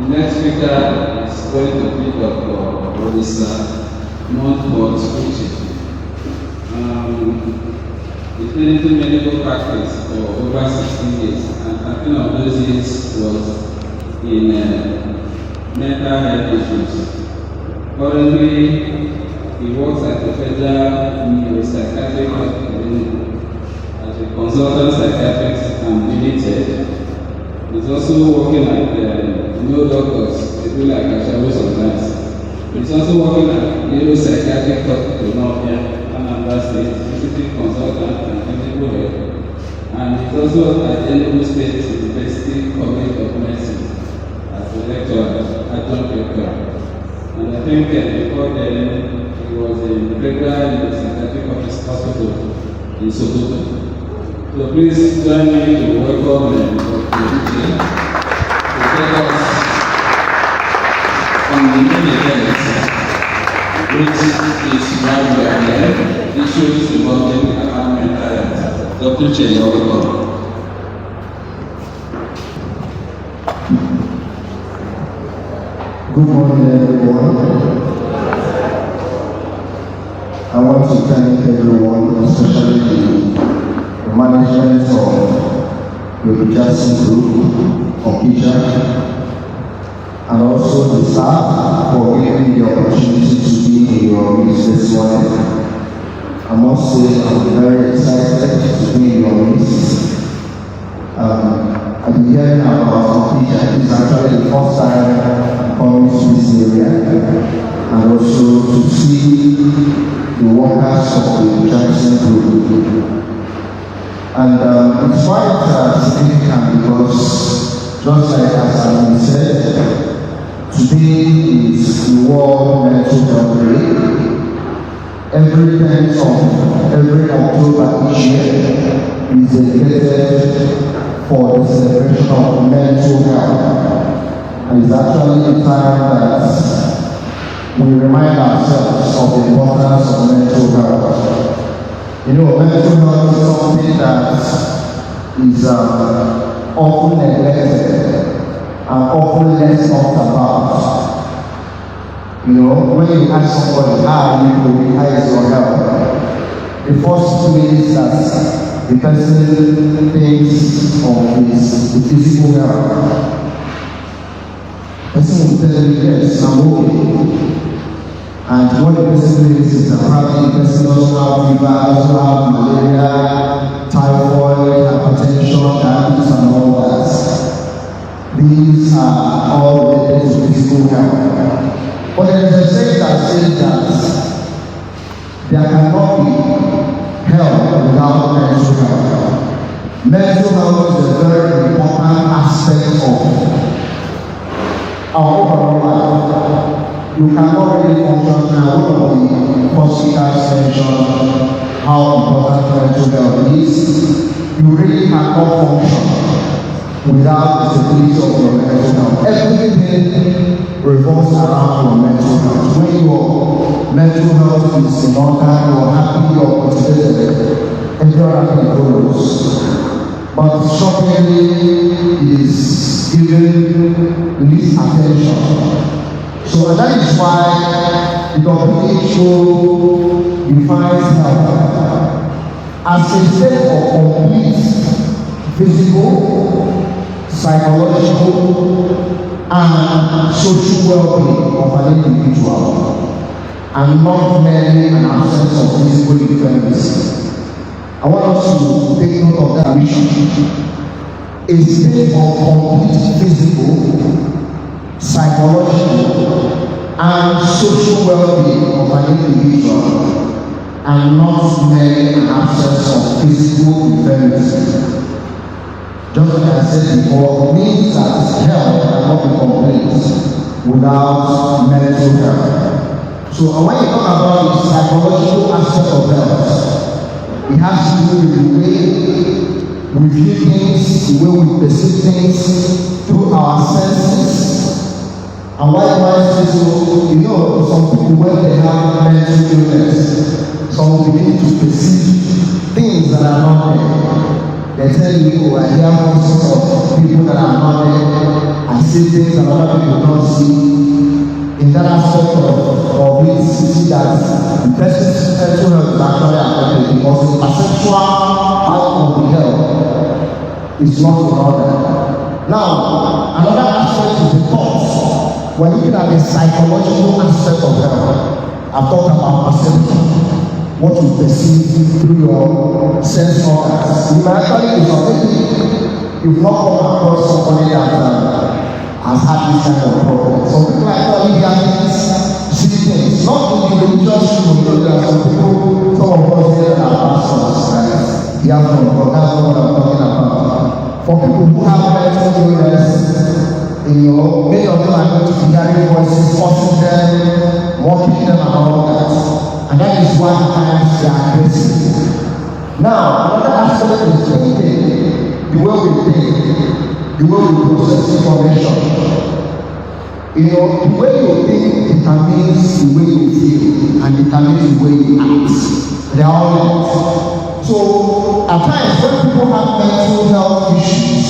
The next speaker is going to be Dr. Odisa Montfort Uche. He's been into medical practice for over 16 years, and 13 of those years was in mental health issues. Currently, he works at the Federal Neuropsychiatric Hospital as a consultant psychiatrist and limited. He's also working at No Doctors, they do like Ashawo sometimes. He's also working at Neuropsychiatric Hospital Anambra State, visiting consultant and clinical health. And he's also at Enugu State University College of Medicine as a lecturer, adjunct lecturer. And I think before then, he was in regular psychiatric hospital in Sokoto. So please join me to welcome Dr. Uche to take us on the main event, which is why we are here, issues involving mental health. Dr. Uche, you're welcome. Good morning, everyone. I want to thank everyone, especially the management of the Jackson Group of Kitchen, and also the staff for giving me the opportunity to be in your midst this morning. I must say I'm very excited to be in your midst. I've been hearing about Okija. It's actually the first time coming to this area, and also to see the workers of the Jackson Group. And it's quite significant because, just like as I said, today is the World Mental Health Day. Every 10th of every October each year is dedicated for the celebration of mental health. And it's actually a time that we remind ourselves of the importance of mental health. You know, mental health is something that is often neglected and often less talked about. You know, when you ask somebody, how are you doing, how is your health? The first place that the person thinks of is the physical health. The person will tell you, yes, I'm okay. And what the person thinks is that probably the person also have fever, also have malaria, typhoid, hypertension, diabetes, and all that. These are all related to physical health. But there is a saying that says that there cannot be health without mental health. Mental health is a very important aspect of our overall life. You cannot really function now. One of the hospitals mentioned how important mental health is. You really cannot function without the stability of your mental health. Everything revolves around your mental health. When your mental health is in order, you're happy, you're motivated, and you're happy follows. But shockingly is given least attention. So that is why the WHO defines health as a state of complete physical, psychological, and social well-being of an individual, and not merely an absence of physical infirmity. I want us to take note of that mission. A state of complete physical, psychological, and social well-being of an individual, and not merely an absence of physical infirmity. Just like I said before, means that health cannot be complete without mental health. So when you talk about the psychological aspect of health, it has to do with the way we view things, the way we perceive things through our senses. And why do I say so? You know, some people when they have mental illness, some begin to perceive things that are not there. They tell you, I hear voices of people that are not there. I can see things that other people don't see. In that aspect of it, you see that the person's mental health is actually affected because the perceptual part of the health is not in order. Now, another aspect is the thoughts. We're looking at the psychological aspect of health. I've talked about perception, what you perceive through your sense organs. You might actually be something you've not come across somebody that has had this kind of problem. Some people actually hear things, see things, not in the religious field. There are some people, some of us here that are pastors, right? Hear from God, that's not what I'm talking about. For people who have mental illness, many of them are going to be hearing voices, forcing them, mocking them, and all that. And that is why at times they are aggressive. Now, another aspect is thinking, the way we think, the way we process information. The way you think determines the way you feel and determines the way you act. They are all linked. So at times when people have mental health issues,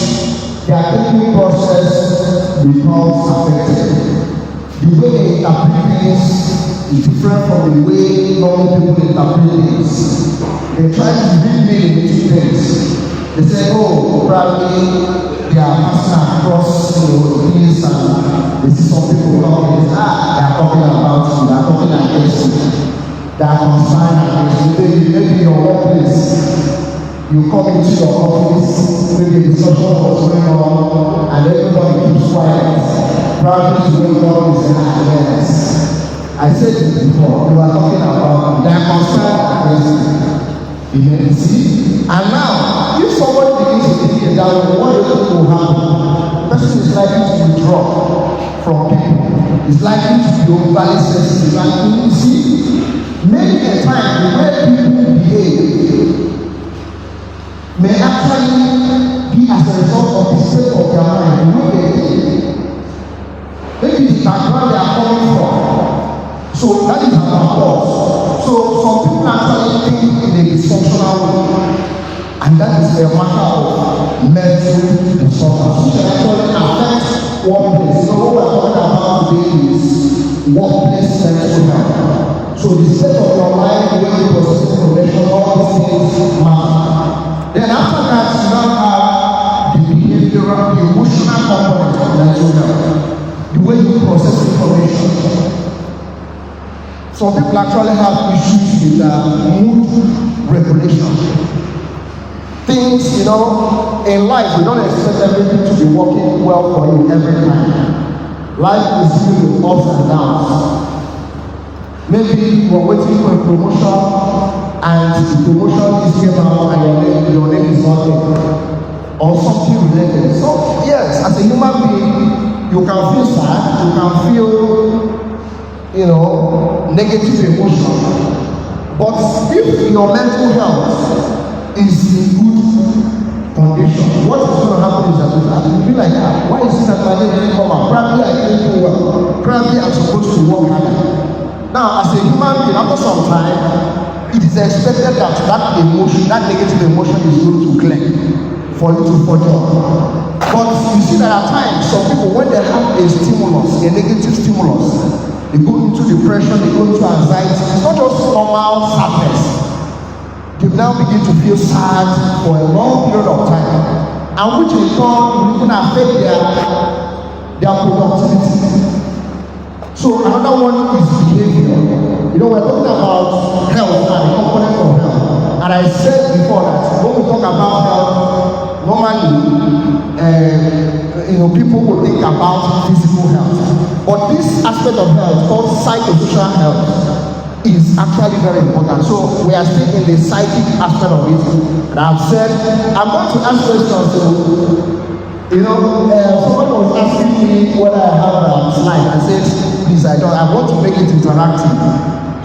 their thinking process becomes affected. The way they interpret things is different from the way normal people interpret things. They try to read meaning into things. They say, oh, probably they are passing across things and they see some people talking, they are talking about you, they are talking against you, they are concerned against you. Maybe in your workplace, you come into your office, maybe a discussion was going on, and everybody keeps quiet. Probably to wake up and say, yes. I said it before, we were talking about they are concerned against you. You see? And now, if somebody begins to think that what do you think will happen? The person is likely to withdraw from people. It's likely to be overly sensitive. And you see, many a time the way people behave may actually be as a result of the state of their mind, the way they think. Maybe the background they are coming from. So that is about us. So some people actually think in a dysfunctional way, and that is a matter of mental disorders, which actually affect workplace. So what we're talking about today is workplace mental health. So the state of your mind, the way you process information, all these things matter. Then after that, you now have the behavioral, the emotional component of mental health, the way you process information. Some people actually have issues with mood regulation. Things, in life, we don't expect everything to be working well for you every time. Life is filled with ups and downs. Maybe you are waiting for a promotion and the promotion is came out and your name is not there. Or something related. So, yes, as a human being, you can feel sad, you can feel negative emotion. But if your mental health is in good condition, what is going to happen is that you feel like, why is it that my name didn't come out? Probably I didn't do well. Probably I'm supposed to work harder. Now, as a human being, after some time, it is expected that emotion, that negative emotion is going to clear for you to forge on. But you see that at times, some people, when they have a stimulus, a negative stimulus, they go into depression, they go into anxiety. It's not just normal sadness. They now begin to feel sad for a long period of time, and which in turn will even affect their productivity. So another one is behavior. We're talking about health and the component of health. And I said before that when we talk about health, normally people will think about physical health. But this aspect of health called psychosocial health is actually very important. So we are still in the psychic aspect of it. And I've said, I'm going to ask questions. Somebody was asking me whether I have a slide. I said, please, I don't. I want to make it interactive.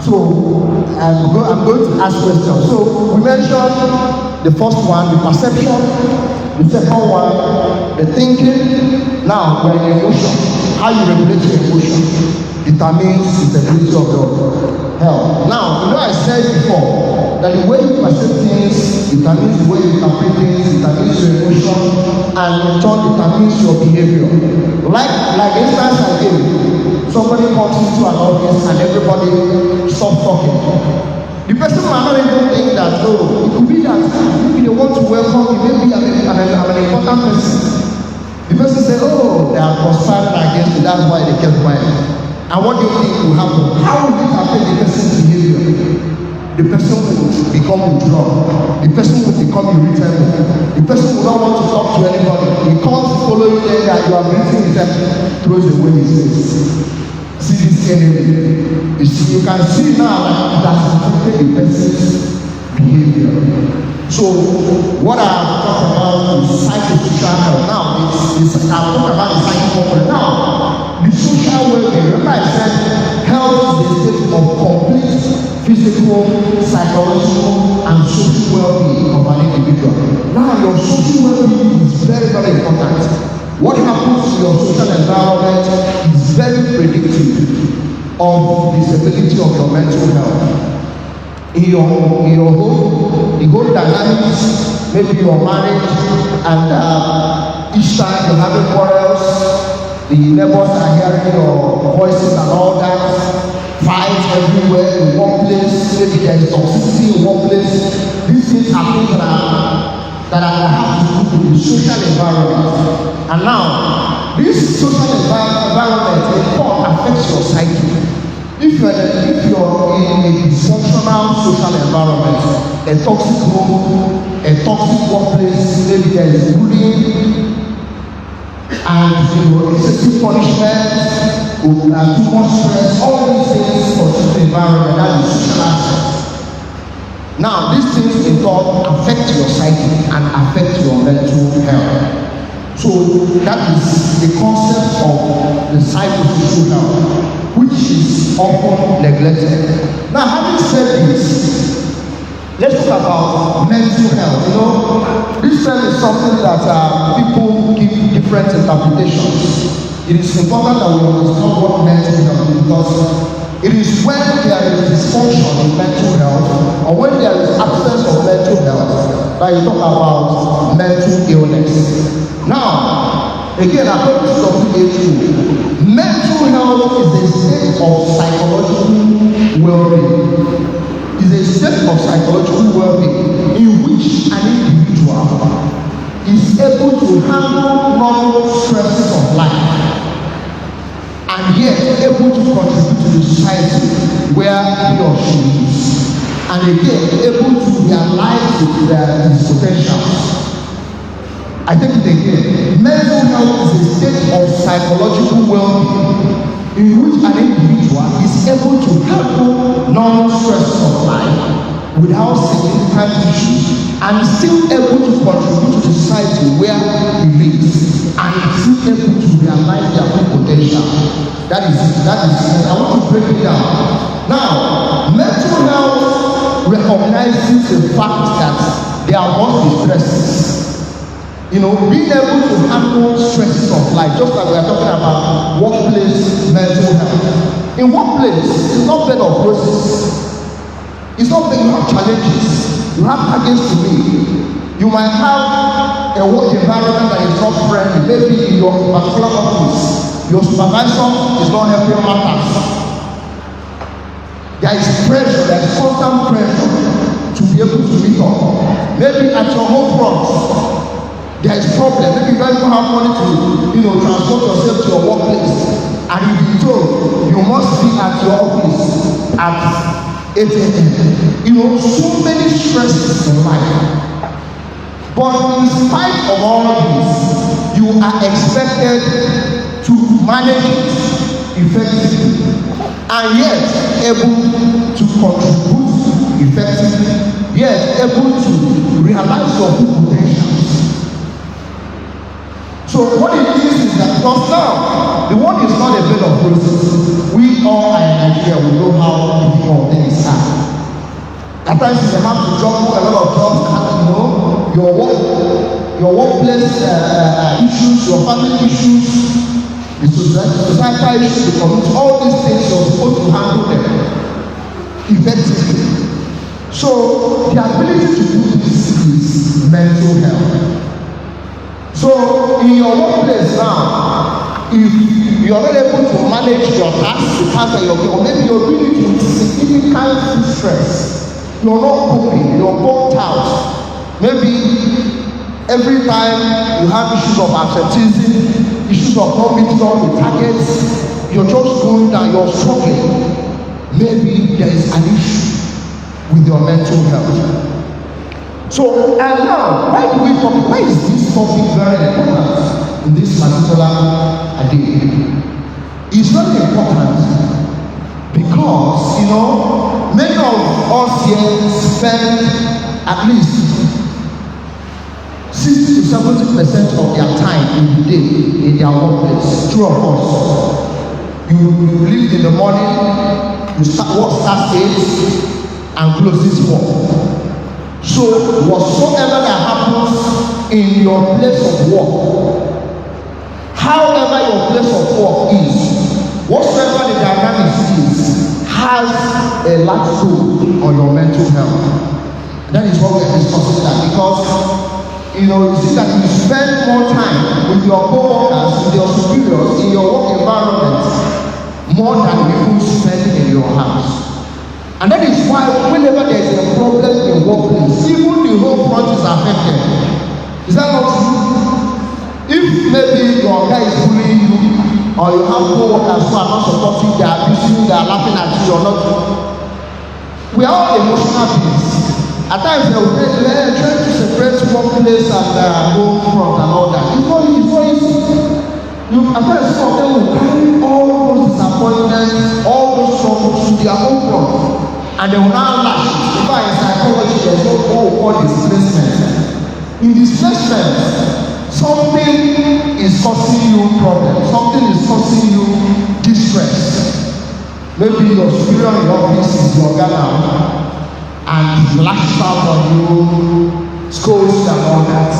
So I'm going to ask questions. So we mentioned the first one, the perception. The second one, the thinking. Now we're in emotion. How you regulate your emotion. determines the stability of your health. Now, I said before that the way you perceive things determines the way you interpret things, determines your emotion, and in turn determines your behavior. Like instance I gave, somebody comes into an office and everybody stops talking. The person might not even think that, it could be that maybe they want to welcome you, maybe I'm an important person. The person said, they are conspiring against you, that's why they kept quiet. And what do you think will happen? How will it affect the person's behavior? The person will become withdrawn. The person will become irritable. The person will not want to talk to anybody. He can't follow you there that you are greeting himself, throws away his face. See this enemy. You can see now that affected the person's behavior. So what I have talked about is psychosocial health. Now I've talked about the psychosocial. Now the social well-being. Remember I said health is a state of complete physical, psychological, and social well-being of an individual. Now your social well-being is very, very important. What happens to your social environment is very predictive of the stability of your mental health. In your home, the whole dynamics, maybe you're married and each time you're having quarrels, the neighbors are hearing your voices and all that, fights everywhere in one place, maybe there is toxicity in one place. These things are things that have to do with the social environment. And now, this social environment in turn affects your psyche. If you're in a dysfunctional social environment, a toxic home, a toxic workplace, maybe there is bullying and excessive punishment, too much stress, all these things for the environment, that is social aspect. Now, these things in turn affect your psyche and affect your mental health. So that is the concept of the psychosocial health, which is often neglected. Now, having said this, let's talk about mental health. This term is something that people give different interpretations. It is important that we understand what mental health is, because it is when there is dysfunction in mental health, or when there is absence of mental health, that you talk about mental illness. Now, again, according to WHO, mental health is a state of psychological well-being. Is a state of psychological well-being in which an individual is able to handle normal stresses of life, and yet able to contribute to the society where he or she is, and again able to realize his potential. I take it again. Mental health is a state of psychological well-being in which an individual is able to handle normal stresses of life without significant issues, and still able to contribute to the society where he lives, and still able to realize their full potential. That is. I want to break it down. Now, mental health recognizes the fact that there must be stresses. Being able to handle stresses of life, just like we are talking about workplace mental health. In workplace, it's not bed of roses. It's not that you have challenges, you have targets to meet. You might have a work environment that is not friendly. Maybe in your particular office, your supervisor is not helping matters. There is pressure, there is constant pressure to be able to meet up. Maybe at your home front, there is problem. Maybe you don't even have money to transport yourself to your workplace, and you be told you must be at your office at 8 a.m. So many stresses in life. But in spite of all this, you are expected to manage it effectively, and yet able to contribute effectively, yet able to realize your full potential. So what it is that, because now the world is not a bed of roses. We all are in Nigeria, we know how difficult things are. At times you have to juggle a lot of jobs, your workplace issues, your family issues, the societal issues, the community, all these things you're supposed to handle them effectively. So the ability to do this is mental health. So in your workplace now, if you are not able to manage your tasks, the tasks that you're doing, or maybe you're dealing with significant stress, you're not coping, you're burnt out. Maybe every time you have issues of absenteeism, issues of not meeting all the targets, you're just going down, you're struggling. Maybe there is an issue with your mental health. So, and now, why do we talk? Why is this topic very important in this particular day? It's very important because, you know, many of us here spend at least 60 to 70% of their time in the day in their workplace. True of us. You leave in the morning, you start work starts 8 and closes 4. So whatsoever that happens in your place of work, however your place of work is, whatsoever the dynamics is, has a large toll on your mental health. That is what we are discussing that, because you know, you see that you spend more time with your co-workers, with your superiors, in your work environment, more than you spend in your house. And that is why whenever there is a problem in workplace, even the whole front is affected. Is that not true? If maybe your guy is bullying you, or you have co-workers who are not supporting, they are abusing you, they are laughing at you, or not, we are all emotional beings. At times they will try to separate workplace and home front and all that. It's not easy. At times some of them will carry all those disappointments, all those troubles to their own front, and they will now lash it. In fact, in psychology, there is what we call displacement. In displacement, something is causing you problems, something is causing you distress. Maybe your superior in your office is your guy now, and he lashes out on you, scolds and all that.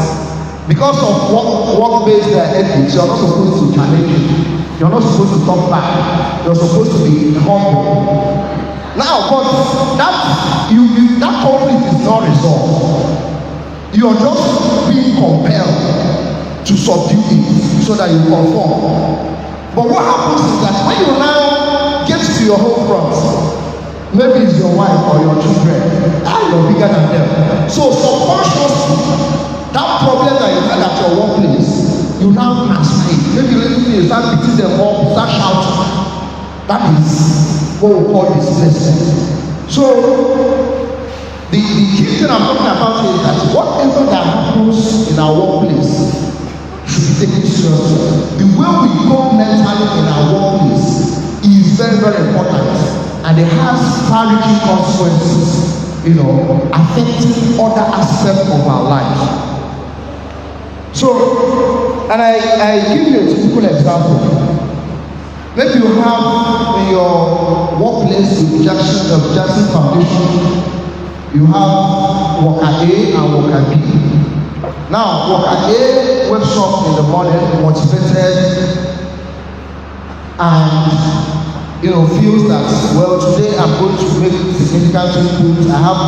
Because of work-based ethics, you're not supposed to challenge it. You're not supposed to talk back. You're supposed to be humble. Now, but that conflict is not resolved. You're just being compelled to subdue it so that you conform. But what happens is that when you now get to your home front, maybe it's your wife or your children, you're bigger than them. So subconsciously, that problem that you had at your workplace, you now master it. Maybe you start beating them up, start shouting. That is what we call displacement. So the key thing I'm talking about is that whatever that happens in our workplace should be taken seriously. The way we go mentally in our workplace is very, very important, and it has far-reaching consequences, you know, affecting other aspects of our life. So, and I give you a typical example. Maybe you have in your workplace with Jackson Foundation, you have worker A and worker B. Now, worker A wakes up in the morning motivated and feels that, well, today I'm going to make significant input. I have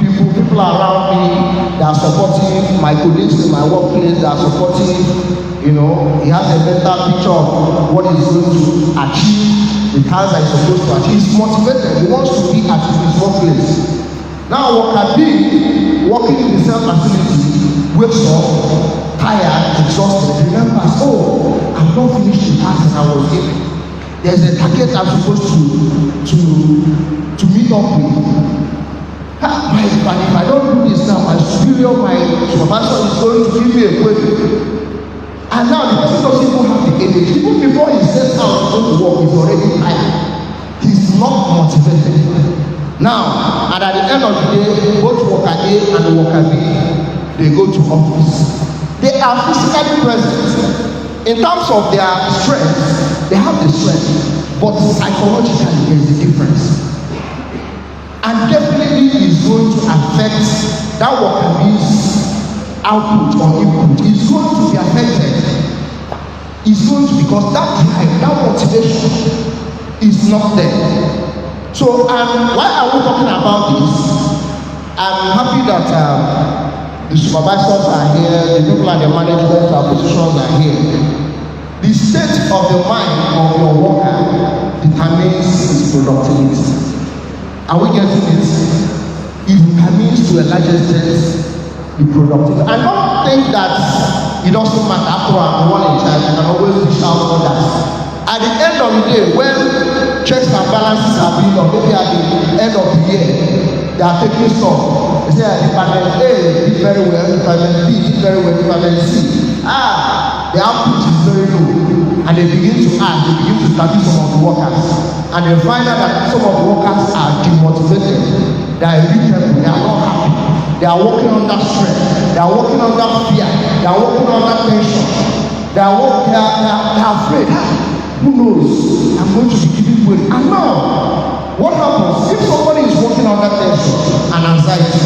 people around me that are supporting my colleagues in my workplace, that are supporting, he has a better picture of what he's going to achieve, the tasks that he's supposed to achieve. He's motivated, he wants to be at his workplace. Now worker B, working in the same facility, wakes up, tired, exhausted, remembers, I've not finished the task that I was given. There's a target I'm supposed to meet up with. But if I don't do this now, my superior, my supervisor is going to give me a query. And now the person doesn't even have the energy. Even before he sets out to go to work, he's already tired. He's not motivated. Now, and at the end of the day, both worker A and worker B, they go to office. They are physically present. In terms of their strength, they have the strength, but psychologically there is a difference. And definitely is going to affect that worker B's output or input. It's going to be affected. is going to, because that drive, that motivation is not there. So, and why are we talking about this? I'm happy that the supervisors are here, the people at the management positions are here. The state of the mind of your worker determines his productivity. Are we getting it? It determines to a large extent the productivity. I don't think that it doesn't matter after I'm the one in charge, I can always reach out on that. At the end of the day, when checks and balances are being done, maybe at the end of the year, they are taking stock. They say Department A did very well, Department B did very well, Department C. The output is very low. And they begin to add, they begin to study some of the workers. And they find out that some of the workers are demotivated. They are irritable, they are not happy. They are working under stress. They are working under fear. They are working under tension. They are afraid. Who knows? I'm going to be giving way. And now, what happens if somebody is working under tension and anxiety?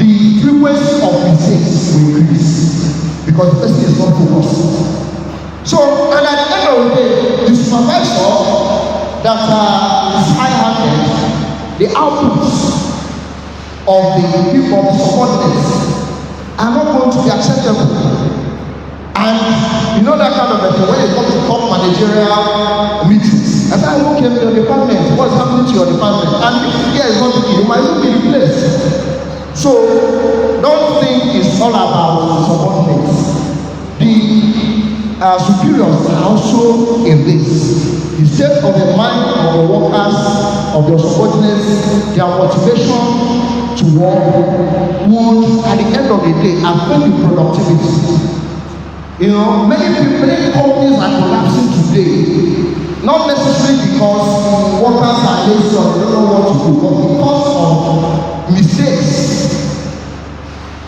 The frequency of mistakes will increase because the person is not focused. So, and at the end of the day, the supervisor that is high-handed, the outputs of the people, of the subordinates, are not going to be acceptable. And you know that kind of a thing, when you come to top managerial meetings, I say, who came to your department? What's happening to your department? And if here is not the key, you might not be replaced. So, don't think it's all about subordinates. The superiors are also in this. The state of the mind of the workers, of their subordinates, their motivation to work would, at the end of the day, affect the productivity. You know, many companies are collapsing today, not necessarily because workers are lazy or they don't know what to do, but because of mistakes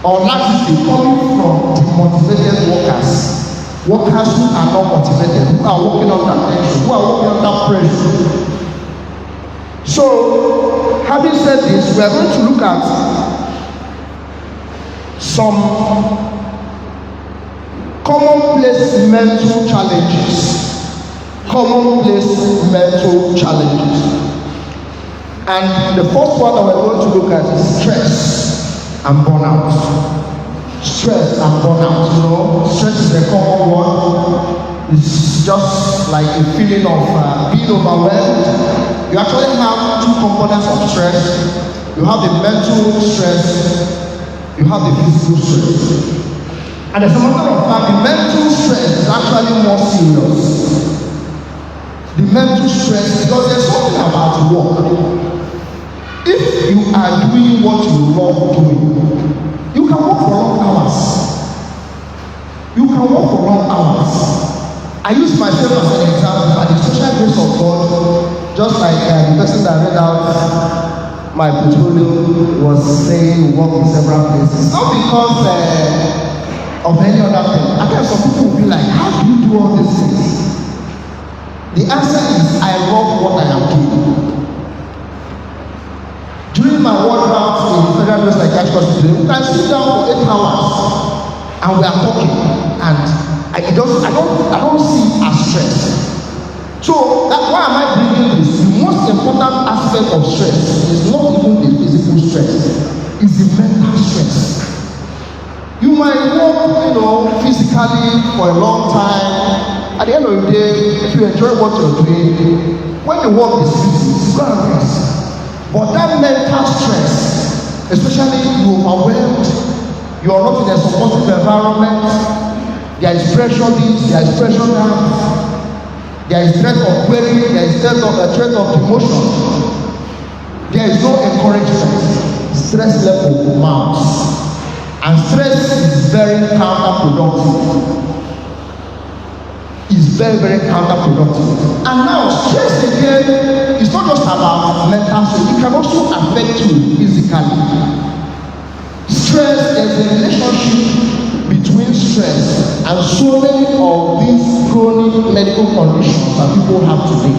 or laxity coming from demotivated workers who are not motivated, who are working under tension, who are working under pressure. So, having said this, we are going to look at some commonplace mental challenges. Commonplace mental challenges. And the first one that we're going to look at is stress and burnout. Stress and burnout. You know, stress is a common one. It's just like a feeling of being overwhelmed. You actually have two components of stress. You have the mental stress, you have the physical stress. And as a matter of fact, the mental stress is actually more serious. The mental stress, because there's something about work. If you are doing what you love doing, you can work for long hours. You can work for long hours. I use myself as an example, by the special grace of God, just like the person that read out my portfolio was saying we work in several places. Not because of any other thing. I guess some people will be like, how do you do all these things? The answer is, I love what I am doing. During my work route in Federal Grace Psychiatric Hospital, we can sit down for 8 hours and we are talking, and I don't see it as stress. So why am I bringing this? The most important aspect of stress is not even the physical stress, it's the mental stress. You might work, physically for a long time. At the end of the day, if you enjoy what you're doing, when the work is easy, it's going to rest. But that mental stress, especially you're overwhelmed, you are not in a supportive environment, there is pressure this, there is pressure that, there is threat of query, there is threat of demotion, there is no encouragement, stress level mounts. And stress is very counterproductive. It's very, very counterproductive. And now, stress again is not just about mental stress, it can also affect you physically. Stress, there's a relationship between stress and so many of these chronic medical conditions that people have today.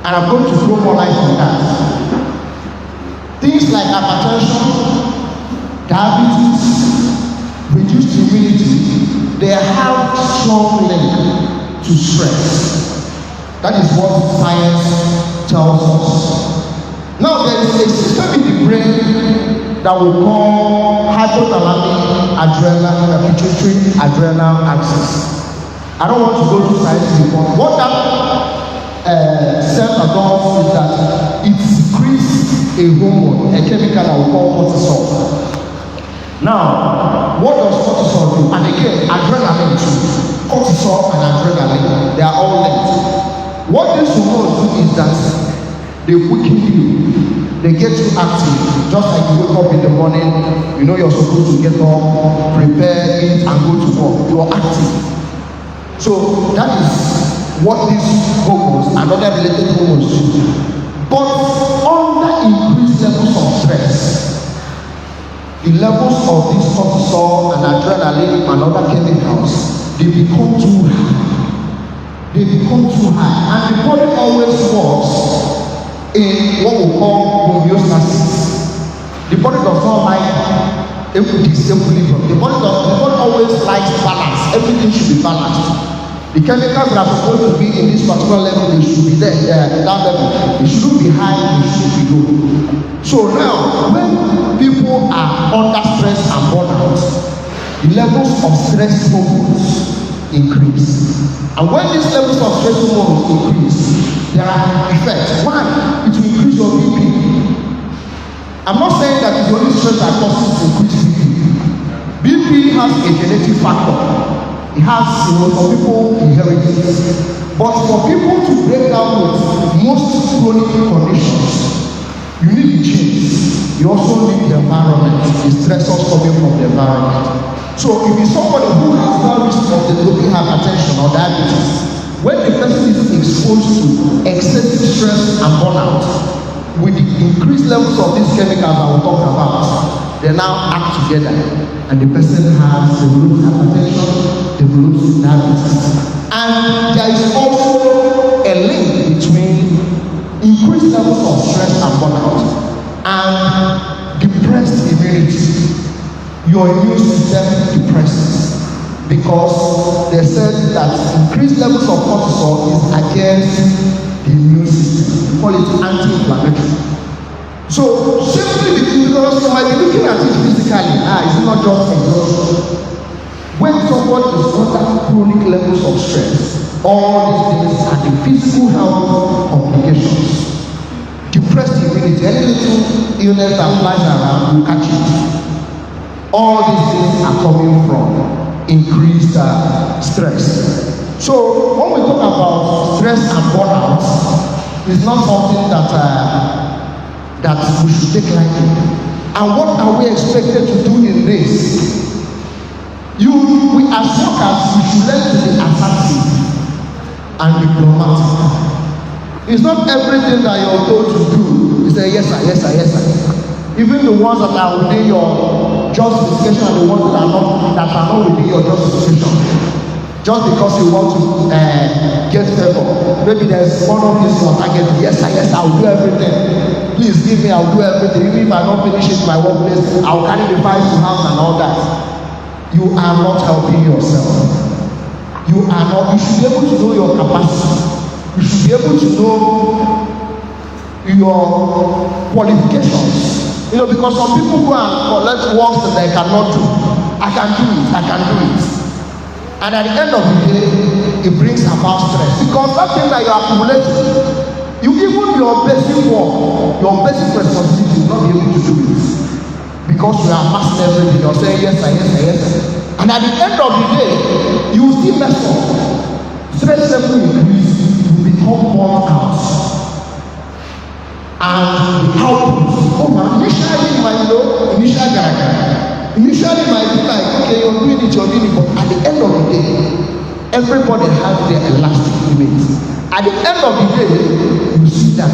And I'm going to throw more light on that. Things like hypertension, diabetes, reduced immunity, they have strong link to stress. That is what science tells us. Now there is a system in the brain that we call hypothalamic adrenal pituitary adrenal axis. I don't want to go to science report. What that center does is that it secretes a hormone, a chemical that we call cortisol. Now, what does cortisol do? And again, adrenaline too. Cortisol and adrenaline, they are all linked. What these hormones do is that they weaken you. They get you active. Just like you wake up in the morning, you know you're supposed to get up, prepare, eat, and go to work. You are active. So that is what these hormones and other related hormones do. But under increased levels of stress, the levels of this cortisol and adrenaline and other chemicals, they become too high. They become too high. And the body always works in what we call homeostasis. The body does not like disequilibrium. The body always likes balance. Everything should be balanced. The chemicals that are supposed to be in this particular level, they should be there, that level. They shouldn't be high, they should be low. So now, when people are under stress and burnout, the levels of stress hormones increase. And when these levels of stress hormones increase, there are effects. One, it will increase your BP. I'm not saying that it's only stress that causes increased BP. BP has a genetic factor. It has, for people, inheritance. But for people to break down with most chronic conditions, you need the genes. You also need the environment, the stressors coming from the environment. So if it's somebody who has no risk of developing hypertension or diabetes, when the person is exposed to excessive stress and burnout, with the increased levels of these chemicals that we're talking about, they now act together, and the person has developed hypertension, developed diabetes. And there is also a link between increased levels of stress and burnout and depressed immunity. Your immune system depresses because they said that increased levels of cortisol is against the immune system. We call it anti-inflammatory. So simply because you might be looking at it physically, it's not just exhaustion. When somebody is under chronic levels of stress, all these things are the physical health complications. Depressed immunity, any little illness that flies around will catch it. All these things are coming from increased stress. So when we talk about stress and burnout, it's not something that we should take lightly. And what are we expected to do in this? We as workers, we should learn to be assertive and diplomatic. It's not everything that you're told to do. You say yes sir, yes sir, yes sir. Even the ones that are within your justification and the ones that are not within your justification. Just because you want to get favor. Maybe there's one of these on target. Yes sir, I'll do everything. Please give me, I'll do everything. Even if I don't finish it in my workplace, I'll carry the files to house and all that. You are not helping yourself. You should be able to know your capacity. You should be able to know your qualifications. Because some people go and collect works that they cannot do. I can do it. And at the end of the day, it brings about stress. Because that thing that you accumulate, even your basic work, your basic responsibility, you will not be able to do it. Because you are massing everything. You're saying yes sir, yes sir, yes sir. And at the end of the day, you will still mess up. Stress level increase, you become worn out. And the output, initially might be like, okay, you're doing it, but at the end of the day, everybody has their elastic limit. At the end of the day, you see that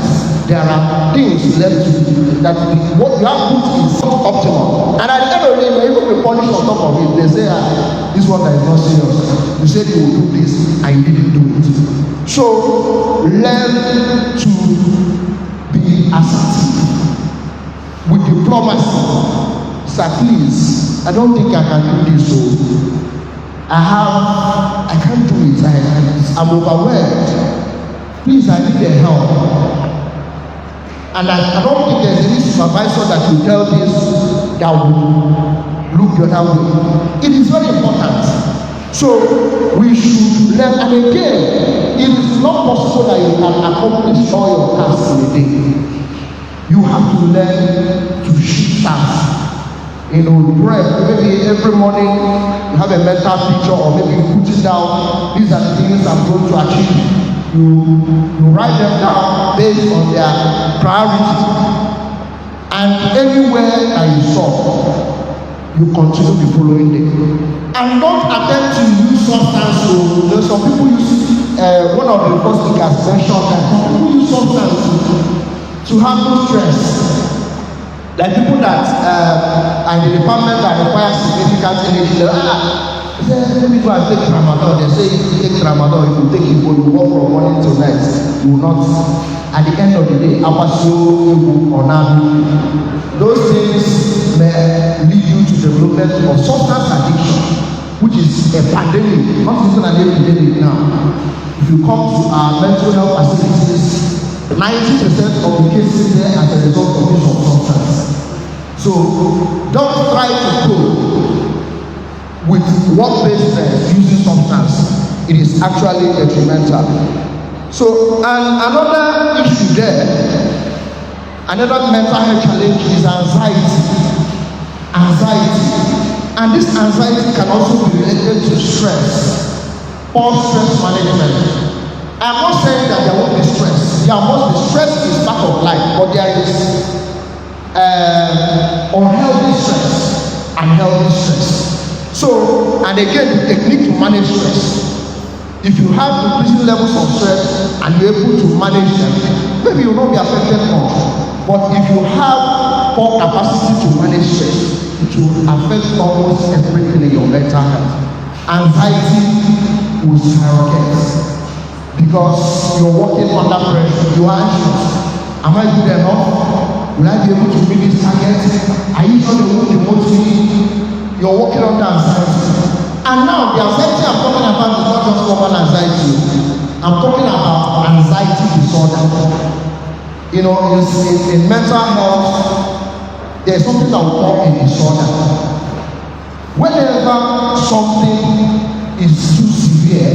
there are things left to do, that what you have put is not optimal. And at the end of the day, you even be punished on top of it. They say, this one that is not serious. You said you will do this, and you didn't do it. So, learn to be assertive with diplomacy. Sir, please, I don't think I can do this. So I can't do it, I'm overwhelmed, please, I need the help. And I don't think there's any supervisor that will tell this that will look the other way. It is very important. So we should learn, and again, it is not possible that you can accomplish all your tasks in a day. You have to learn to shift tasks. You know, maybe every morning you have a mental picture, or maybe you put it down, these are the things I'm going to achieve. You write them down based on their priority, and anywhere that you saw, you continue the following day. And don't attempt to use substance. So some people use one of the first speakers mentioned that some people use substance to handle stress. Like people that are in the department that require significant energy, let me go and take tramadol. They say if you take tramadol, if you take it, you will work from morning till night. You will not, at the end of the day, or now, those things may lead you to development of substance addiction, which is a pandemic, not even an epidemic now. If you come to our mental health facilities, 90% of the cases there as a result of use of substance. So don't try to cope with work-based stress using substance. It is actually detrimental. So, and another issue there, another mental health challenge is anxiety. And this anxiety can also be related to stress, poor stress management. I'm not saying that there won't be stress. There must be stress, is part of life, but there is unhealthy stress and healthy stress. So, and again, the technique to manage stress. If you have increasing levels of stress and you're able to manage them, maybe you will not be affected much. But if you have poor capacity to manage stress, it will affect almost everything in your mental health. Anxiety will skyrocket because you're working under pressure. You are anxious. Am I good enough? Will I be able to meet this target? Are you sure they won't demote me? You're working under anxiety. And now the anxiety I'm talking about is not just common anxiety. I'm talking about anxiety disorder. You know, in mental health, there's something that we call a disorder. Whenever something is too severe,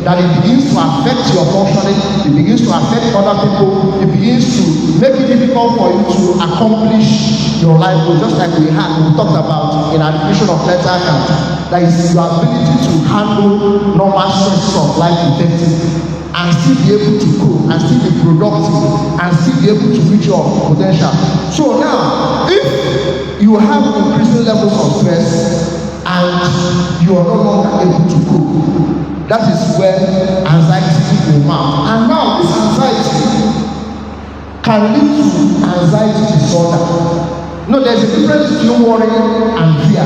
that it begins to affect your functioning, it begins to affect other people, it begins to make it difficult for you to accomplish your life goal, just like we talked about in our definition of mental health. That is your ability to handle normal stresses of life effectively and still be able to cope and still be productive and still be able to reach your potential. So now, if you have increasing levels of stress and you are no longer able to cope, that is where anxiety will mount. And now this anxiety can lead to anxiety disorder. No, there's a difference between worry and fear.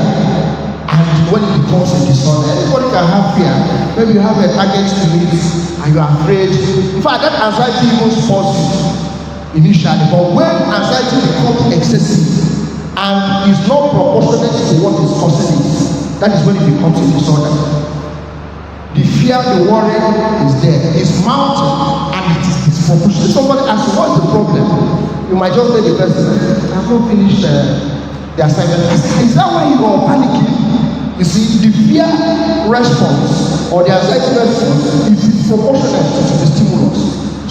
And when it becomes a disorder, anybody can have fear. Maybe you have a target to meet and you are afraid. In fact, that anxiety even spoils you initially. But when anxiety becomes excessive and is not proportionate to what is causing it, that is when it becomes a disorder. The fear, the worry is there. It's mounting and it is disproportionate. Somebody asks you, what's the problem? You might just say the person, I've not finished the assignment. Is that why you are panicking? You see, the fear response or the anxiety response is disproportionate to the stimulus.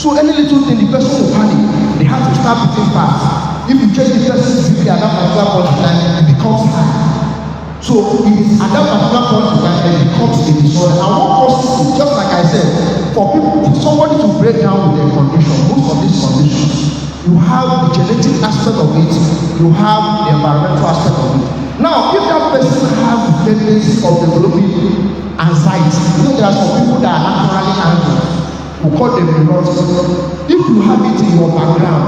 So any little thing, the person will panic. They have to start beating fast. If you check the person's BP at that particular point in time, it becomes high. So it is at that particular point in time it becomes a disorder. And what causes it? Just like I said, for somebody to break down with their condition, most of these conditions, you have the genetic aspect of it, you have the environmental aspect of it. Now, if that person has the tendency of developing anxiety, you know there are some people that are naturally anxious, we call them neurotic. If you have it in your background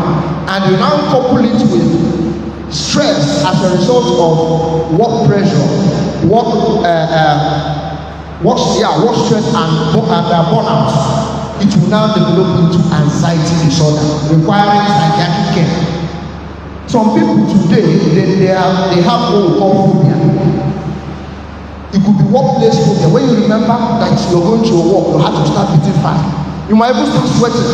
and you now couple it with stress as a result of work pressure, work stress and burnout, it will now develop into anxiety disorder requiring psychiatric care. Some people today they have what we call phobia. It could be workplace phobia. When you remember that you're going to your work, you have to start beating fast. You might even start sweating.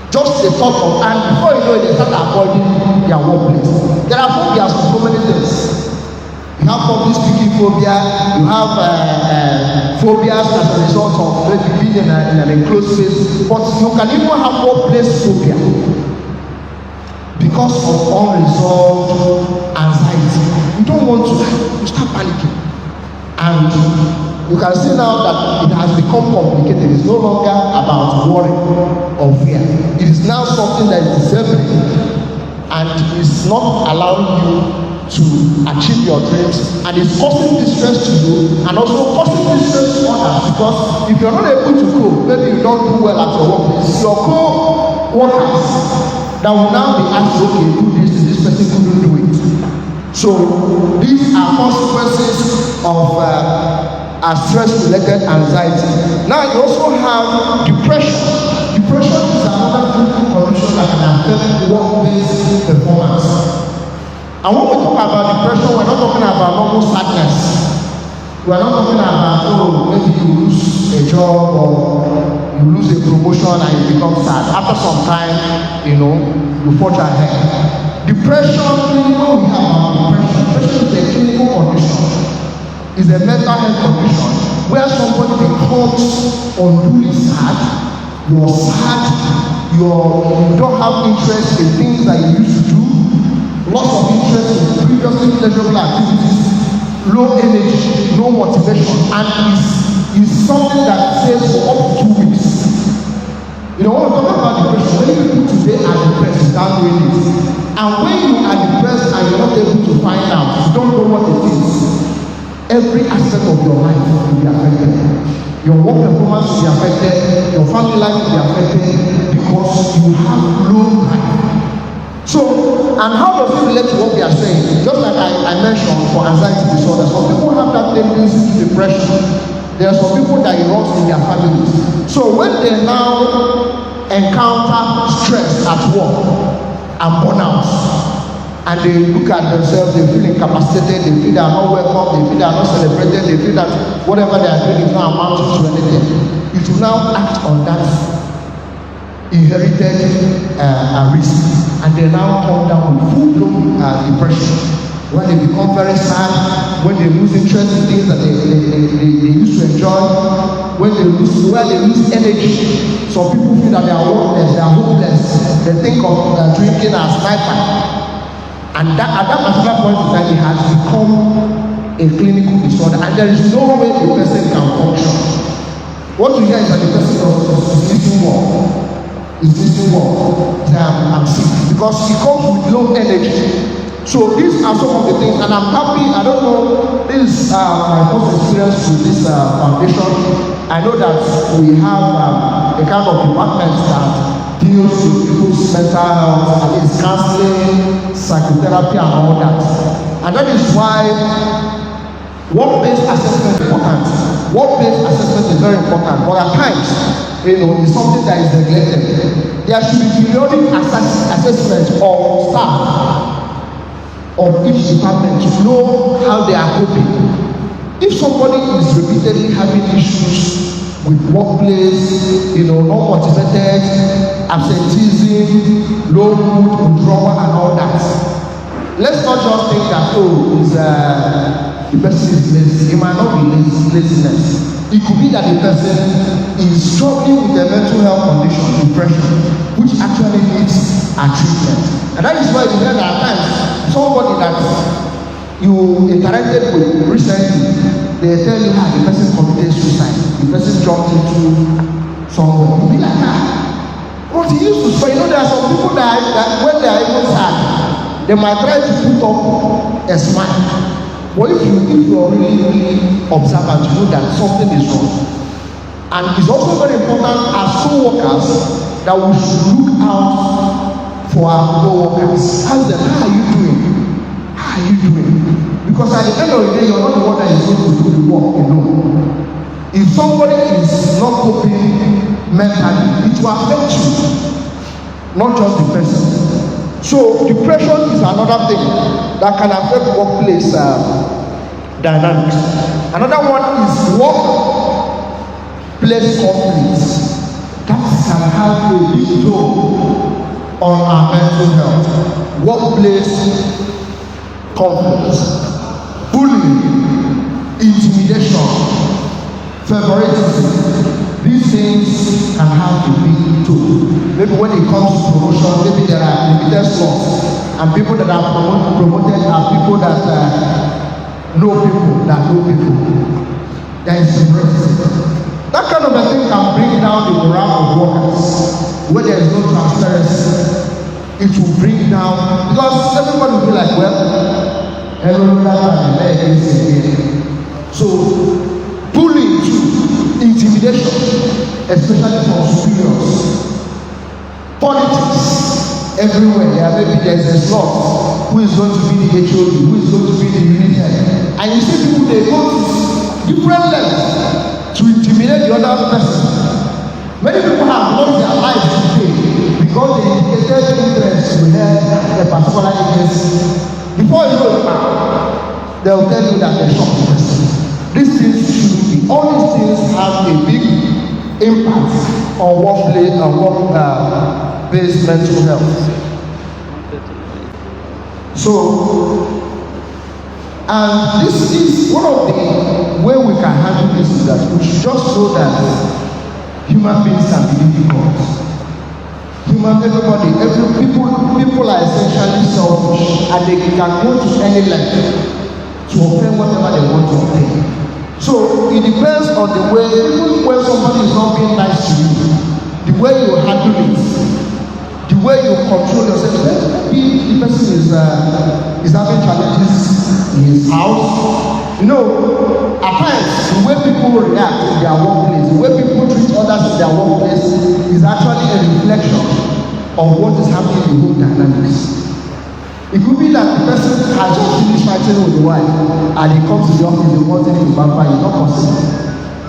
Just the thought of, and before you know it, they start avoiding their workplace. There are phobias for so many things. You have public speaking phobia, you have phobias as a result of maybe being in an enclosed space, but you can even have workplace phobia because of unresolved anxiety. You don't want to, you start panicking. And you can see now that it has become complicated. It's no longer about worry or fear. It is now something that is disabling and is not allowing you to achieve your dreams, and it's causing distress to you and also causing distress to others, because if you're not able to cope, maybe you don't do well at your workplace, your co-workers that will now be asked, okay, do this person couldn't do it. So these are consequences of stress-related anxiety. Now you also have depression. Depression is another clinical condition that can affect workplace performance. And when we talk about depression, we're not talking about normal sadness. We're not talking about, maybe you lose a job or you lose a promotion and you become sad. After some time, you forge ahead. Depression, clinical, we have about depression. Depression is a clinical condition. It's a mental health condition where somebody becomes unduly sad. You're sad. You don't have interest in things that you used to do. Loss of interest in previously pleasurable activities. Low energy, no motivation, and is something that stays for up to 2 weeks. When we talk about depression, when you today are depressed, you can't do it. And when you are depressed and you're not able to find out, you don't know what it is, every aspect of your life will be affected. Your work performance will be affected, your family life will be affected, because you have low life. So, and how does it relate to what we are saying? Just like I mentioned for anxiety disorder, some people have that tendency to depression. There are some people that it runs in their families. So when they now encounter stress at work and burnout, and they look at themselves, they feel incapacitated, they feel they are not welcome, they feel they are not celebrated, they feel that whatever they are doing is not amounting to anything, it will now act on that inherited risk, and they now come down with full-blown depression. When they become very sad, when they lose interest in things that they used to enjoy, when they lose energy. Some people feel that they are worthless, they are hopeless. They think of drinking as sniper. And at that particular point in time, it has become a clinical disorder, and there is no way the person can function. What you hear is that the person is missing work. Is missing work. I'm sick. Because he comes with low energy. So these are some of the things, and I'm happy. I don't know, this is my first experience with this foundation. I know that we have a kind of department that deals with people's mental health, and it's counseling, psychotherapy, and all that. And that is why work-based assessment is important. Work-based assessment is very important, but at times, it's something that is neglected. There should be periodic assessment of staff of each department to know how they are coping. If somebody is repeatedly having issues with workplace, not motivated, absenteeism, low mood, withdrawal, and all that, let's not just think that the person is lazy. It might not be laziness. It could be that the person is struggling with a mental health condition, depression, which actually needs a treatment. And that is why you hear that at times somebody that you interacted with recently, they tell you how the person committed suicide, the person jumped into somewhere. You be like, what he used to say. There are some people that when they are even sad, they might try to put up a smile. But if you are really observant, you know that something is wrong. And it's also very important as co-workers that we should look out for our co-workers. Ask them, how are you doing? How are you doing? Because at the end of the day, you're not the one that is going to do the work alone. If somebody is not coping mentally, it will affect you, not just the person. So depression is another thing that can affect workplace dynamics. Another one is workplace conflicts. That can have a big toll on our mental health. Workplace conflicts, bullying, intimidation, favoritism. These things can have a big toll. Maybe when it comes to promotion, maybe there are limited slots, and people that are promoted are people that know people that know people. There is favoritism. That kind of a thing can bring down the morale of workers. Where there is no transparency, it will bring down, because everybody will be like, well, so bullying too, intimidation, especially from superiors, politics everywhere. There is a slot. Who is going to be the HOD? Who is going to be the unit head? And you see people, they go to different levels to intimidate the other person. Many people have lost their lives today because they indicated interest to head a particular agency. Before you know it, they will tell you that they shot the person. These things should be, all these things have a big impact on workplace and work-based mental health. So, and this is one of the way we can handle this, is that we should just know that human beings can be difficult. People are essentially selfish, and they can go to any length to obtain whatever they want to obtain. So it depends on the way, even when somebody is not being nice to you, the way you handle it, the way you control yourself. Maybe the person is having challenges in his house. You know, at times the way people react in their workplace, the way people treat others in their workplace is actually a reflection of what is happening in the home dynamics. It could be that the person has just finished fighting with the wife and he comes to the office and wants him to pamper you, not possible.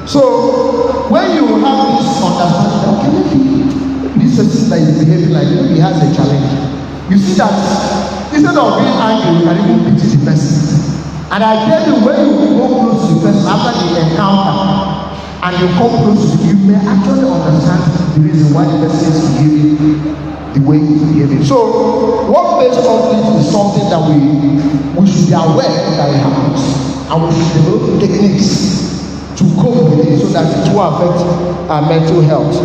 So when you have this understanding that okay, maybe this person that is behaving like maybe he has a challenge, you see that instead of being angry, you can even pity the person. And I tell you, when you go close to the person after the encounter and you come close to you may actually understand the reason why the person is behaving the way he's behaving. So work-based conflict is something that we should be aware that it happens, and we should develop techniques to cope with it so that it will affect our mental health.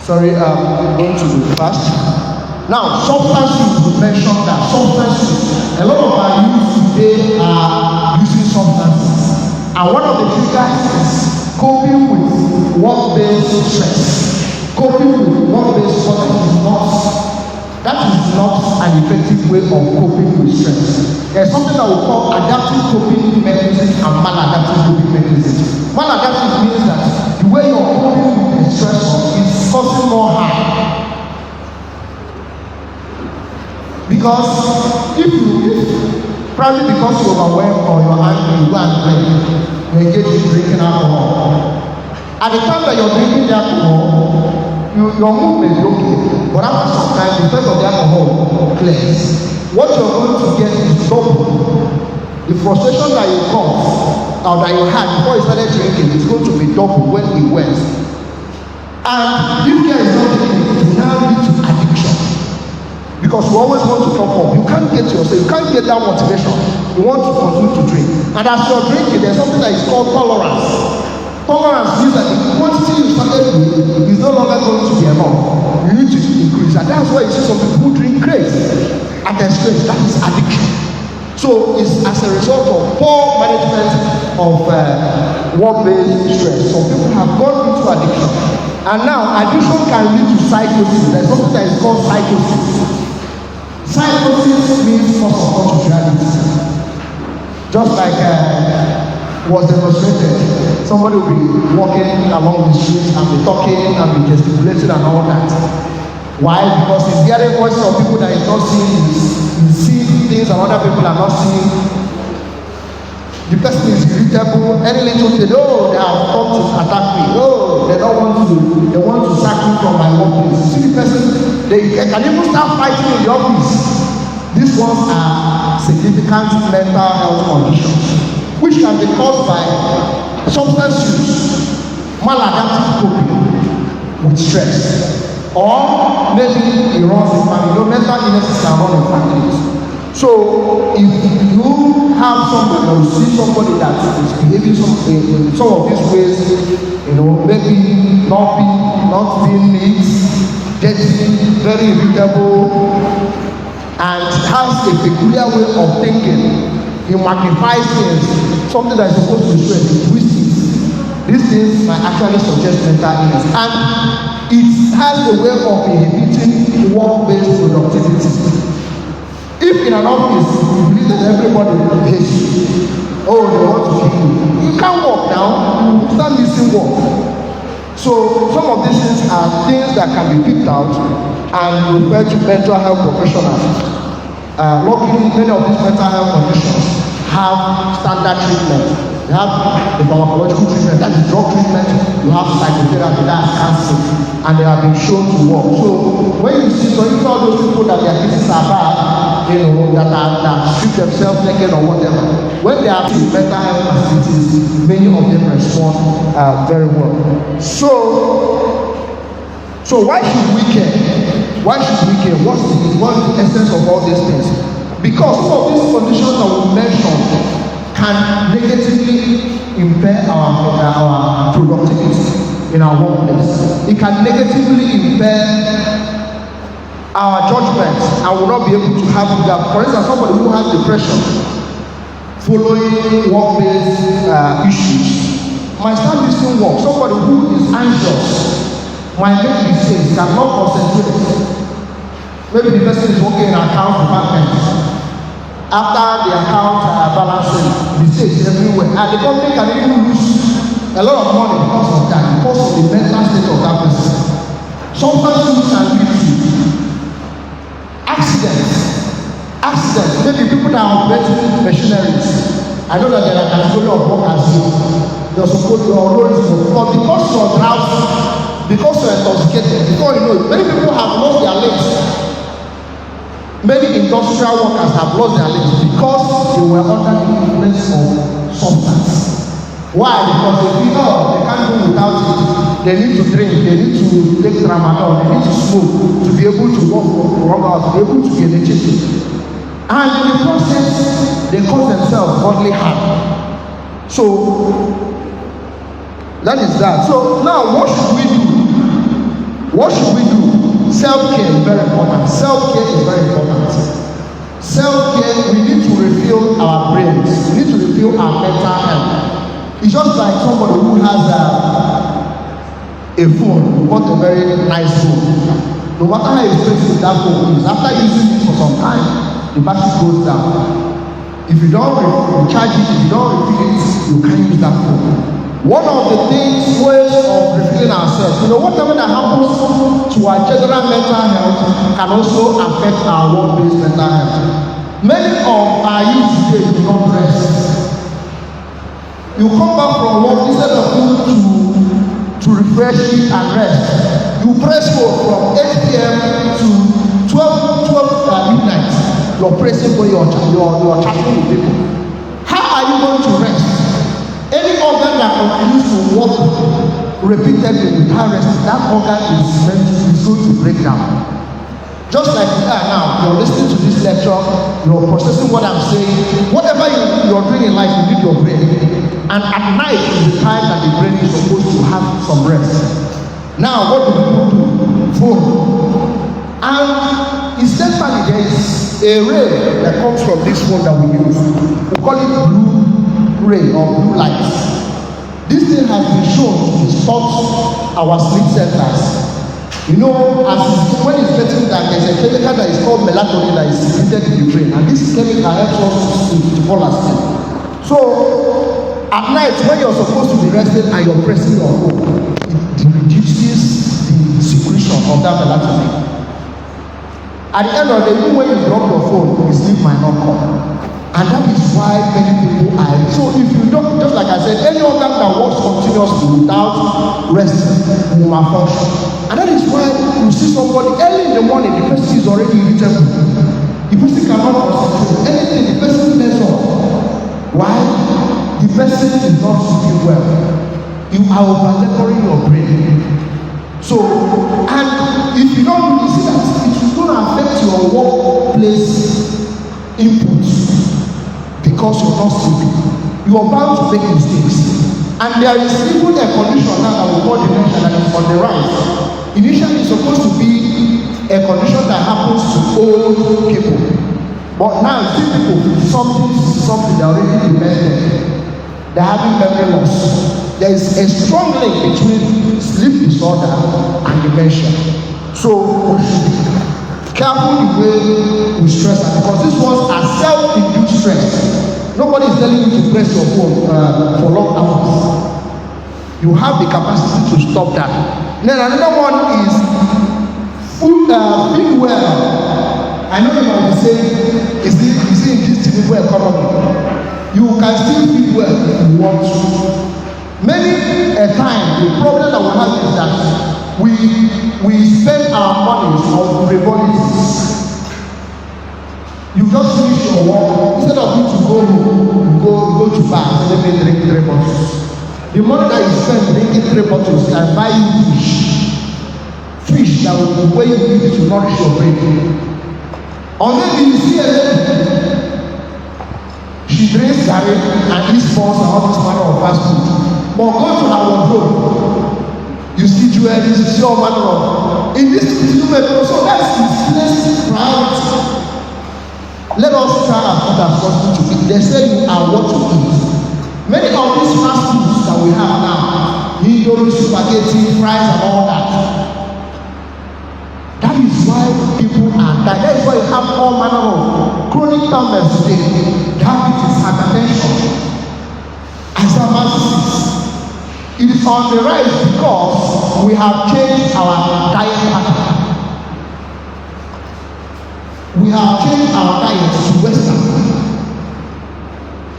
Sorry, I'm going to do fast. Now, substance use, we mentioned that substance use. A lot of our youth today are using substances, and one of the triggers is coping with work-based stress. Coping with work-based stress that is not an effective way of coping with stress. There's something that we call adaptive coping mechanisms and maladaptive coping mechanisms. Maladaptive means that the way you're coping with the stress is causing more harm. Because probably because you're overwhelmed or you're angry, you go and drink, you engage in drinking alcohol. At the time that you're drinking the alcohol, your mood may be okay, but after some time, the effect of the alcohol clears. What you're going to get is double. The frustration that you cause or that you had before you started drinking is going to be double when it wears. And if there is no drinking, it will now lead to addiction. Because you always want to top up. You can't get yourself, you can't get that motivation. You want to continue to drink. And as you're drinking, there's something that is called tolerance. Tolerance means that the quantity you started with is no longer going to be enough. You need to increase. And that's why you see some people who drink grace. And there's grace, that is addiction. So it's as a result of poor management of work-based stress. Some people have gone into addiction. And now addiction can lead to psychosis. There's something that is called psychosis. Psychosis means loss of consciousness. Just like was demonstrated, somebody will be walking along the street and be talking and be gesticulating and all that. Why? Because he's hearing voices of people that he's not seeing, he's seeing things and other people are not seeing. The person is irritable, any little thing, oh, they have come to attack me, oh, they want to sack me from my workplace. See the person, they can even start fighting in the office. These ones are significant mental health conditions. which can be caused by substance use, maladaptive coping with stress, or maybe he runs in family. Mental illnesses can run in families. So if you have somebody or you see somebody that is behaving in some of these ways, maybe not being neat, getting very irritable, and has a peculiar way of thinking, he magnifies things, something that is supposed to be straight, he twists it. These things might actually suggest mental illness, and it has a way of inhibiting work-based productivity. If in an office you believe that everybody hates you, oh, they want to kill you, you can't work now, you start missing work. So some of these things are things that can be picked out and referred to mental health professionals. Luckily, many of these mental health conditions have standard treatment. You have the pharmacological treatment, that is drug treatment. You have psychotherapy, that is counseling, and they have been shown to work. So when you see, so you all those people that their cases are bad, that strip themselves naked or whatever, when they are in mental health facilities, many of them respond very well. So why should we care? Why should we care? What's the essence of all these things? Because some of these conditions that we mentioned can negatively impair our productivity in our workplace. It can negatively impair our judgment and will not be able to have that. For instance, somebody who has depression following workplace issues might start missing work. Somebody who is anxious might make mistakes, cannot concentrate. Maybe the person is working in an account department. After the account balancing, mistakes everywhere, and the company can even lose a lot of money because of that, because of the mental state of that person. Sometimes you can lead to accidents. Maybe people that are operating machineries. I know that there are category of workers here. You're supposed to always work, but because you're drowsy, because you're intoxicated, because many people have lost their legs. Many industrial workers have lost their lives because they were under the influence of substance. Why? Because they feel, they can't do without it. They need to drink, they need to take tramadol, they need to smoke to be able to work for long hours, to be able to be energetic. And in the process, they cause themselves bodily harm. So that is that. So now what should we do? What should we do? Self-care is very important. Self-care is very important. Self-care, we need to refill our brains. We need to refill our mental health. It's just like somebody who has a phone, you want a very nice phone. No matter how expensive that phone is, after using it for some time, the battery goes down. If you don't recharge it, if you don't refill it, you can't use that phone. One of the ways of refilling ourselves, whatever that happens to our general mental health can also affect our work-based mental health. Many of our youth today do not rest. You come back from work, instead of going to refresh it and rest, you press forward from 8 p.m. to 12 midnight. You're pressing for you're chatting with people. How are you going to rest? Any organ that continues to work repeatedly without rest, that organ is going to break down. Just like you are now, you're listening to this lecture, you're processing what I'm saying. Whatever you're doing in life, you need your brain. And at night is the time that the brain is supposed to have some rest. Now, what do people do? Phone. And essentially, there is a ray that comes from this phone that we use. We call it blue ray or blue light. This thing has been shown to distort our sleep centers. When it's getting dark, there's a chemical that is called melatonin that is secreted in the brain, and this chemical helps us to fall asleep. So at night, when you're supposed to be resting and you're pressing your phone, it reduces the secretion of that melatonin. At the end of the day, even when you drop your phone, the sleep might not come. And that is why many people are. So if you don't, just like I said, any organ that works continuously without resting will malfunction. And that is why you see somebody early in the morning, the person is already irritable. The person cannot concentrate. Anything, the person mess up. Why? person is not sleeping well, you are over-leveling your brain. So, and if you don't really see that, it is going to affect your workplace input because you're not sleeping. You are bound to make mistakes. And there is even a condition now that we call dementia that is on the rise. Initially, it's supposed to be a condition that happens to old people. But now, you see people, something, they're already demented. They're having memory loss. There is a strong link between sleep disorder and dementia. So we should be careful the way we stress that, because these ones are self-induced stress. Nobody is telling you to press your phone for long hours. You have the capacity to stop that. Then another one is food, feed well. I know you might be saying, is it in this typical economy? You can still feed well if you want to. Many a time, the problem that we have is that we spend our money on frivolities. You just finish your work, instead of you to go home, you go to bar and let me drink 3 bottles. The money that you spend drinking 3 bottles can buy you fish that will be where you need to nourish your brain. Or maybe you see a lady, she drinks garri and eats balls and all this manner of fast food. But go to her wardrobe, you see jewelry, you see all manner of. In this situation, so that's his next priority. Let us try and put our something to eat. They say you are what you eat. Many of these fast foods that we have now, noodles, spaghetti, fries, and all that. That is why people are dying. That is why you have all manner of chronic ailments today. Diabetes, hypertension, Alzheimer's disease. It is on the rise because we have changed our diet pattern. We have changed our diet to Western.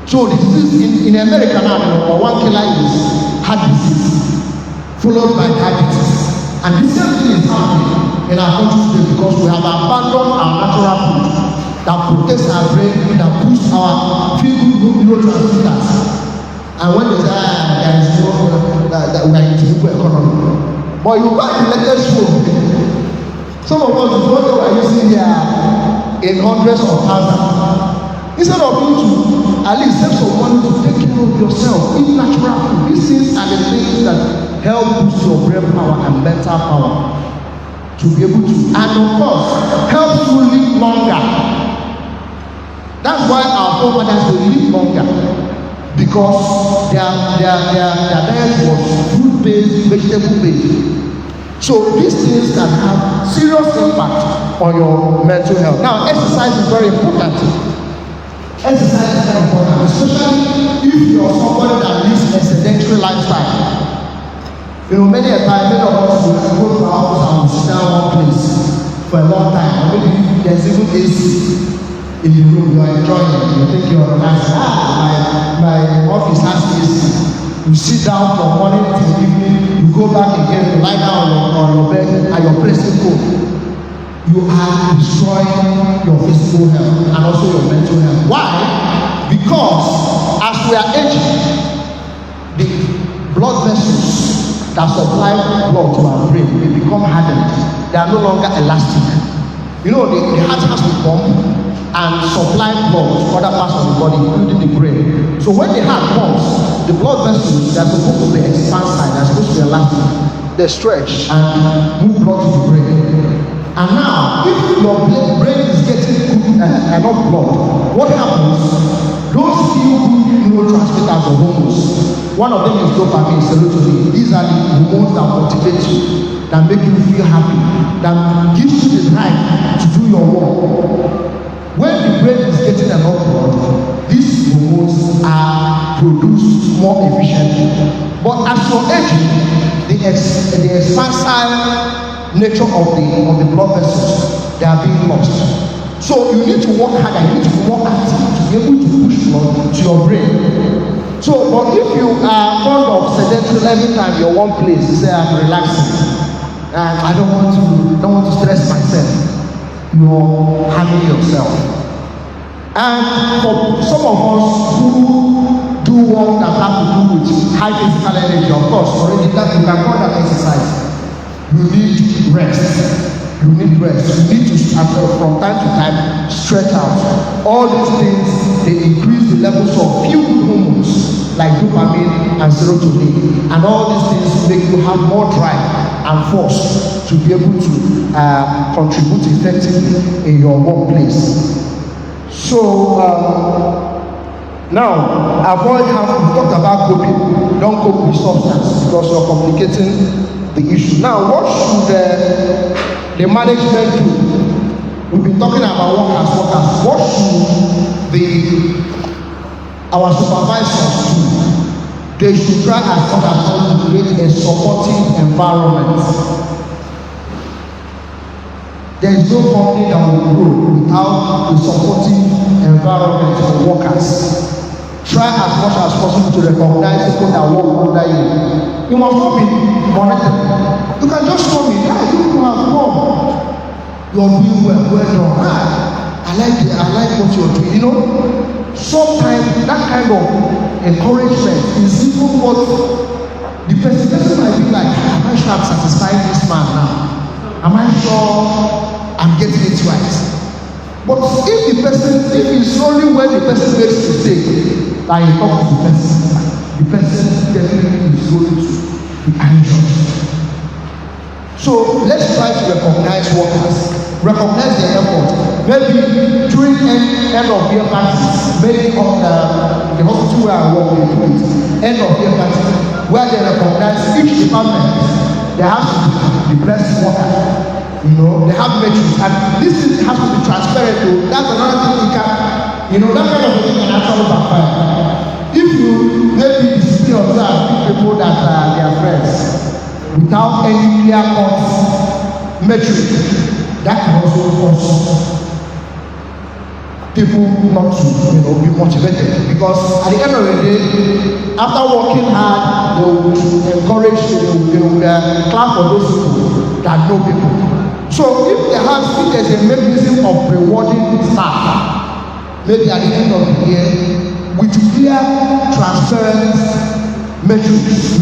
So the disease in America now, the number one killer is heart disease, followed by diabetes. And the same thing is happening in our country today because we have abandoned our natural food that protects our brain, that boosts our feel-good neurotransmitters. And when they say there is no that we are in typical economy, but you buy the latest phone. Some of us don't know what we are using here in hundreds of thousands. Instead of you to at least save some money to take care of yourself, eat natural food. These things are the things that help boost your brain power and mental power to be able to, and of course, help you live longer. That's why our forefathers they live longer. Because their diet was fruit-based, vegetable-based. So these things can have serious impact on your mental health. Now, exercise is very important. Exercise is very important, especially if you're somebody that lives a sedentary lifestyle. You know, many a time, many of us will go to our house and sit down one place for a long time. Or maybe there's even AC. In the room, you are enjoying it, you think you are relaxed. My office has AC. You sit down from morning till evening, you go back again, you lie down on your bed and you're pressing phone. You are destroying your physical health and also your mental health. Why? Because as we are aging, the blood vessels that supply blood to our brain they become hardened. They are no longer elastic. You know, the heart has to pump and supply blood to other parts of the body, including the brain. So when the heart pumps, the blood vessels they are supposed to be expansed, they are supposed to be elastic. They stretch and move blood to the brain. And now, if your brain is getting enough blood, what happens? Those feel-good neurotransmitters or hormones. One of them is dopamine, serotonin. These are the hormones that motivate you, that make you feel happy, that gives you the drive to do your work. When the brain is getting enough blood, these hormones are produced more efficiently. But as you're aging, the expansive nature of the blood vessels, they are being lost. So you need to work harder, you need to be more active to be able to push blood to your brain. So, but if you are fond of sedentary every time you're one place, you say I'm relaxing, and I don't want to stress myself. You're harming yourself. And for some of us who do do work that have to do with high physical energy, of course, already that you can call that exercise. You need rest. You need rest. You need to, from time to time, stretch out. All these things, they increase the levels of feel-good hormones like dopamine and serotonin. And all these things make you have more drive and force to be able to contribute effectively in your workplace. So, now, avoid having, we talked about coping. Don't cope with substance because you're complicating the issue. Now, what should the management do? We've been talking about workers. What should our supervisors do? They should try as much as possible to create a supportive environment. There is no company that will grow without a supportive environment for workers. Try as much as possible to recognize people that work under you. You must not be monitored. You can just come in. You have come. You are doing well done. I like what you are doing. You know, sometimes that kind of encouragement is even what the person might be like, am I sure I'm satisfying this man now? Am I sure I'm getting it right? But if it's only when the person makes a mistake that you talk to the person definitely is going to be anxious. So let's try to recognize workers, recognize their effort. Maybe during end of year parties, maybe on the hospital where I work with, end of year party, where they recognize each department, they have to be the best worker. You know, they have metrics, and this has to be transparent to. That's another thing you can, that kind of thing can actually backfire. If you maybe display observe people that are their friends without any clear cut metric, that can also cause people not to be motivated, because at the end of the day, after working hard, they will encourage, they will clap for those people that know people. So if there's a mechanism of rewarding staff, maybe at the end of the year, with clear, transparent measures,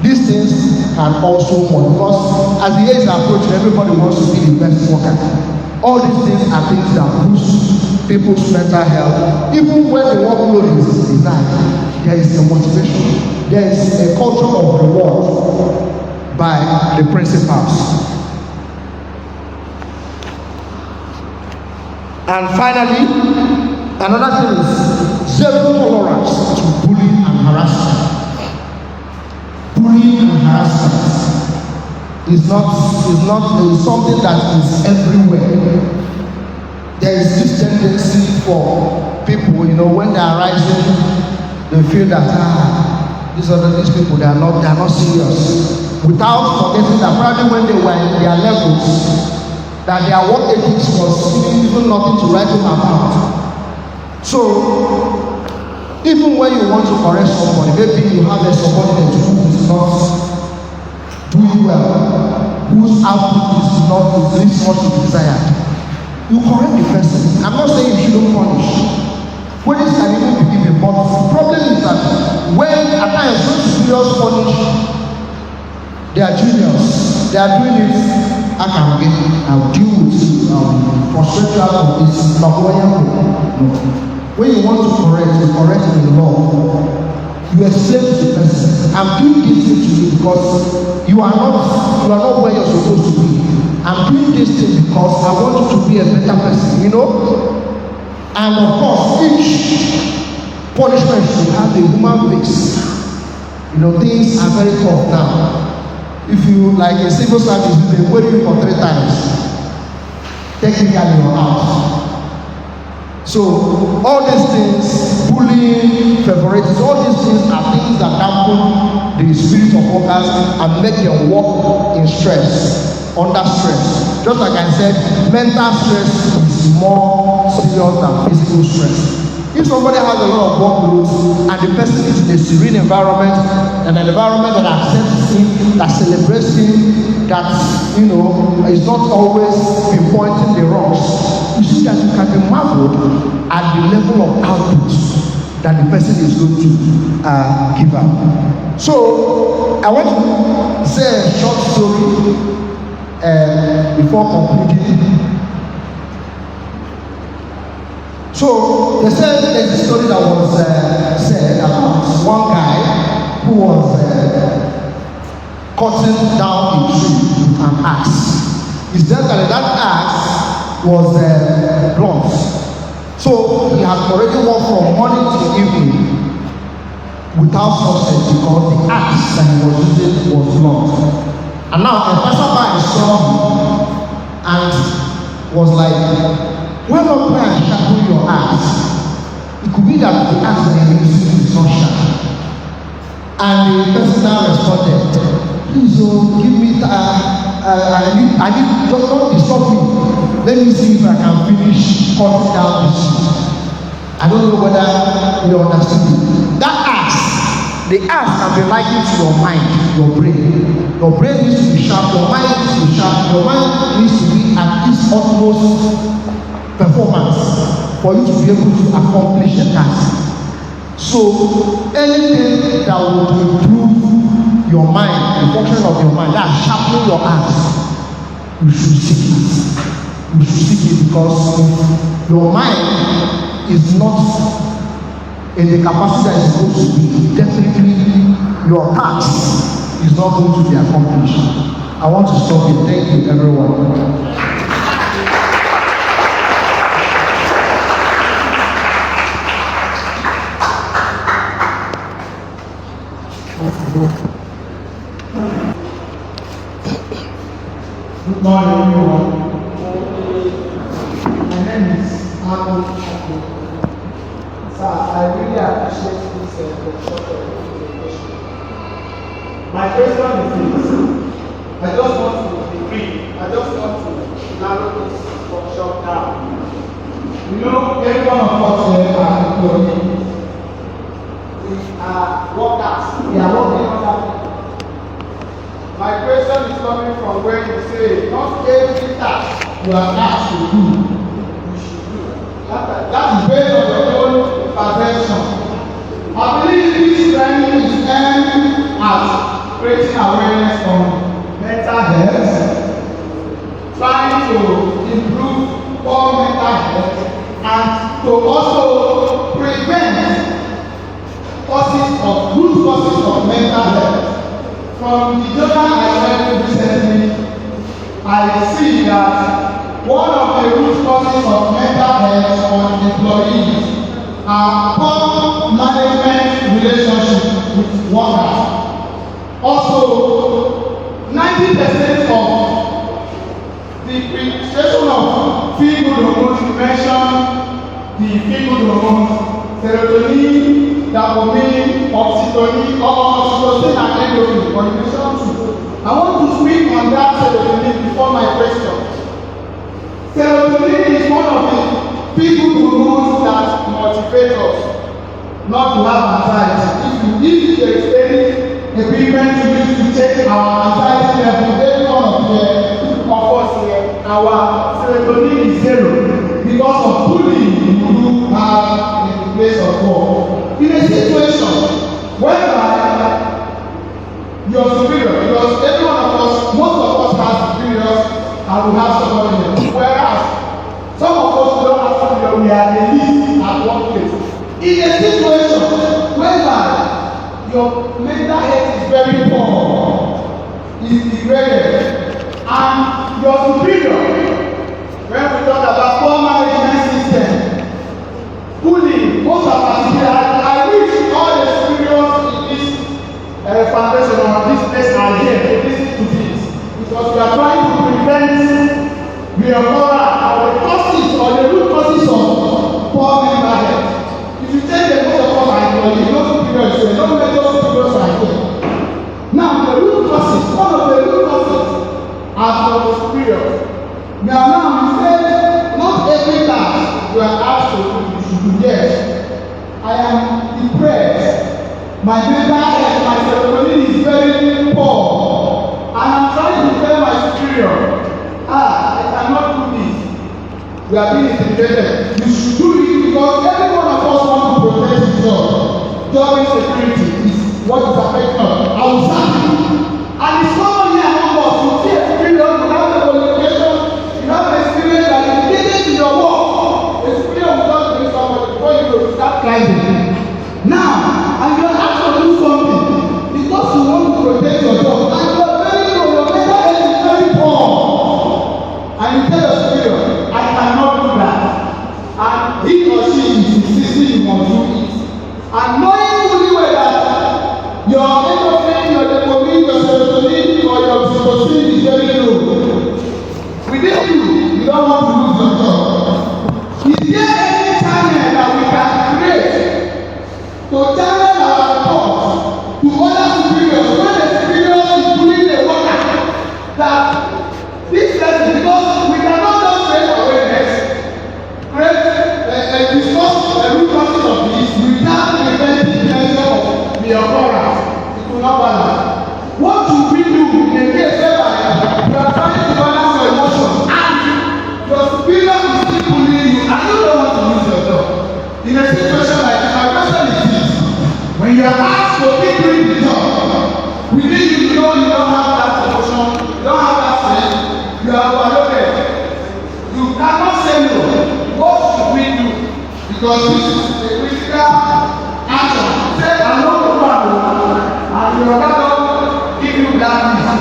these things can also work, because as the year is approaching, everybody wants to be the best worker. All these things are things that boost people's mental health. Even when the workload is high, there is a motivation, there is a culture of reward by the principals. And finally, another thing is zero tolerance to bullying and harassment. Bullying and harassment is something that is everywhere. There is this tendency for people, when they are rising, they feel that these people they are not serious. Without forgetting that probably when they were in their levels, that their work ethics was even nothing to write home about. So, even when you want to correct somebody, maybe you have a subordinate who is not doing well, whose output is not what you desire, you correct the person. I'm not saying you shouldn't punish. When this can even be given, but the problem is that when at times those seniors punish their juniors, they are doing it. I'll deal with frustration is not when you want to correct in law, you explain to the person, I'm doing this thing to you because you are not where you're supposed to be. I'm doing this thing because I want you to be a better person, And of course, each punishment should have a human face. Things are very tough now. If you, like a civil service, you've been waiting for 3 times, technically you're out. So all these things, bullying, favoritism, all these things are things that dampen the spirit of workers and make them work in stress, under stress. Just like I said, mental stress is more serious than physical stress. If somebody has a lot of workload and the person is in a serene environment and an environment that accepts him, that celebrates him, that is not always pinpointing the wrongs, you see that you can be marveled at the level of output that the person is going to give out. So I want to say a short story before concluding. So there's a story that was said about one guy who was cutting down a tree with an axe. He said that axe was blunt. So he had already worked from morning to evening without success because the axe that he was using was blunt. And now a passerby saw him and was like, "Why not try and sharpen your axe? It could be that the axe that you're using is not sharp." And the person now responded, "Please, give me I need don't disturb me. Let me see if I can finish cutting down this tree." I don't know whether you understand me. That axe, the axe can be likened to your mind, your brain. Your brain needs to be sharp, your mind needs to be sharp, your mind needs to be at its utmost performance for you to be able to accomplish a task. So anything that will improve your mind, the function of your mind, that sharpening your axe, you should seek it. You should seek it because your mind is not in the capacity that it's supposed to be. Definitely your task is not going to be accomplished. I want to stop here. Thank you, everyone. Good morning, everyone. My name is Arnold Chako. Sir, I really appreciate this workshop presentation. My question is this: I just want to be brief. I just want to narrow this workshop down. You know, every one of us here are employees. We are workers. We are working on that. My question is coming from where you say not every task you are asked to do, you should do. That is based on your own perception. I believe this training is aimed at creating awareness on mental health, trying to improve poor mental health, and to also prevent root causes of mental health. From the journal I read recently, I see that one of the root causes of mental health on employees are poor management relationship with workers. Also, 90% of the creation of feel-good hormones, you mentioned the feel-good hormones, serotonin, dopamine, oxytocin, and endorphin, for you mentioned too. I want to speak on that serotonin before my question. Serotonin is one of the feel-good hormones that motivate us not to have anxiety. If there is any equipment to use to check our anxiety level, every one of us here, our serotonin is zero because of bullying you have in the place of work. In a situation whereby your superior, because every one of us, most of us have superiors and we have subordinates, whereas some of us don't have superior, we are the least at one place. In a situation whereby your mental health is very poor, is degraded, and your superior, when we talk about poor management system, bullying, most of us here, I wish all the superiors in this foundation or this place are here to listen to this, because we are trying to prevent the causes or the root causes of poor mental health. If you take the most of us are employees, no superiors here, no major superiors are here. Now the root causes, one of the root causes are for the superiors. Now you say not every task you are asked to do, you should do. Yes, I am depressed. My mental health, my serotonin is very poor, and I'm trying to tell my superior, I cannot do this. We are being intimidated. You should do it because every one of us wants to protect himself. job insecurity is what is affecting us. I will start you. And it's common here among us. You see experience, you have the qualification, you have the experience that is needed in your work. Experience will not bring somebody before you go start climbing. Now, and you are asked to do something because you want to protect yourself. And you are very low, your mental health is very poor. And you tell your superior, I cannot do that. And he or she is insisting you must do it. And knowing fully well that your endorphin, your dopamine, your serotonin, or your oxytocin is very low. Within you don't want to lose your job. Is there any channel that we can create to channel our thoughts to other superiors when the superior is doing the work that this lesson, because we cannot just create awareness, create discuss the root causes of this without preventing pleasure of the occurrence. It will not balance. What should we do in a case whereby you are trying to balance your emotions and your superior is still bullying you and you don't want to lose your job? In a situation like this, my question is this: when you are asked to keep doing the job, within you know you don't have that emotion, you don't have that strength, you are overloaded, you cannot say no. What should we do? Because this is a critical action. Say I know the problem and you are not give you that peace.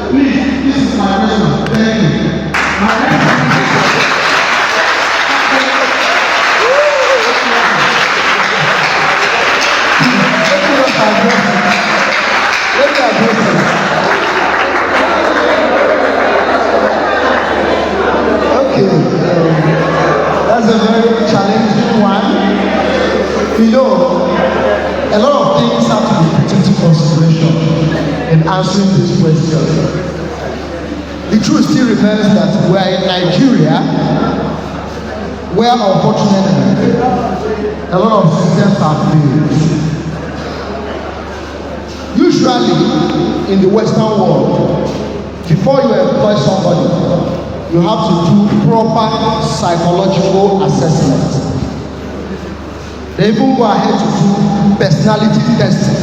Please, this is my question. Thank you. My next that's a very challenging one. You know, a lot of things have to be put into consideration in answering this question. The truth still remains that we are in Nigeria, where unfortunately a lot of systems are failed. Usually in the Western world, before you employ somebody, you have to do proper psychological assessment. They even go ahead to do personality testing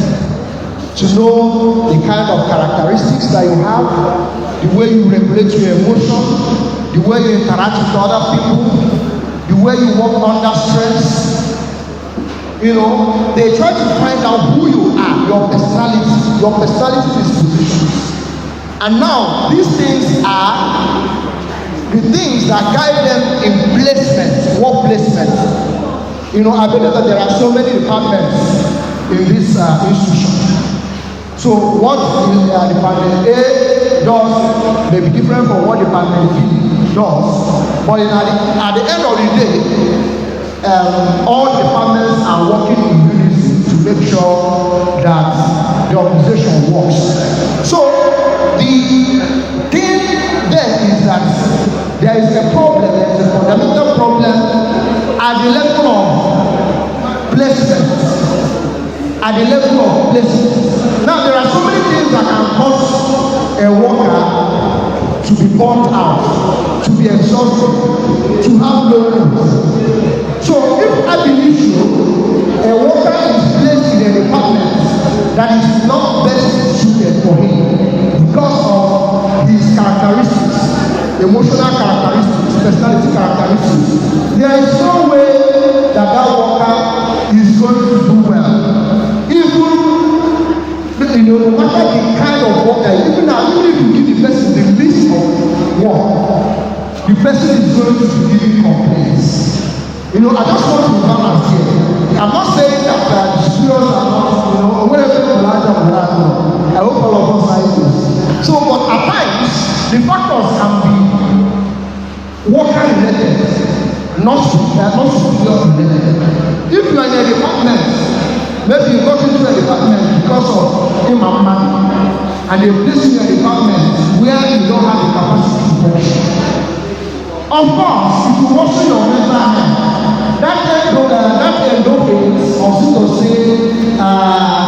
to know the kind of characteristics that you have, the way you regulate your emotion, the way you interact with other people, the way you work under stress. You know, they try to find out who you are, your personality dispositions. And now these things are the things that guide them in placement, work placement. You know, I believe that there are so many departments in this institution. So what department A does may be different from what department B does. But at the end of the day, all departments are working in unison to make sure that the organization works. So the thing there is that there is a problem, there is a fundamental problem at the level of placement. At the level of placement. Now there are so many things that can cause a worker to be burnt out, to be exhausted, to have low mood. So if I believe so, a worker is placed in a department that is not best suited for him because of his characteristics, emotional characteristics, personality characteristics, there is no way that worker is going to do well. Even, you know, no matter the kind of work that even if you give the person the list of work, the person is going to be giving complaints. You know, I just want to balance here. I'm not saying that the students are not, you know, whatever you like, I hope all of us like this. So, but at times, the factors can be worker related, not superior related. If you are in a department, maybe you got into a department because of money, and they place you in a department where you don't have the capacity to function. Of course, if you worsen your mental health, that endorphins, oxytocin,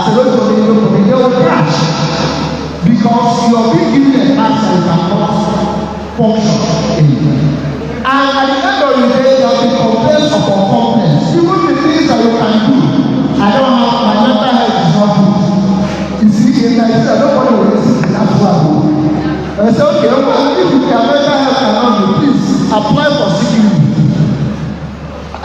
serotonin, dopamine, they will crash because you are being given a task that you cannot function in. And at the end of the day, there will be complaints upon complaints. Even the things that you can do, I don't have my mental apply for sick leave.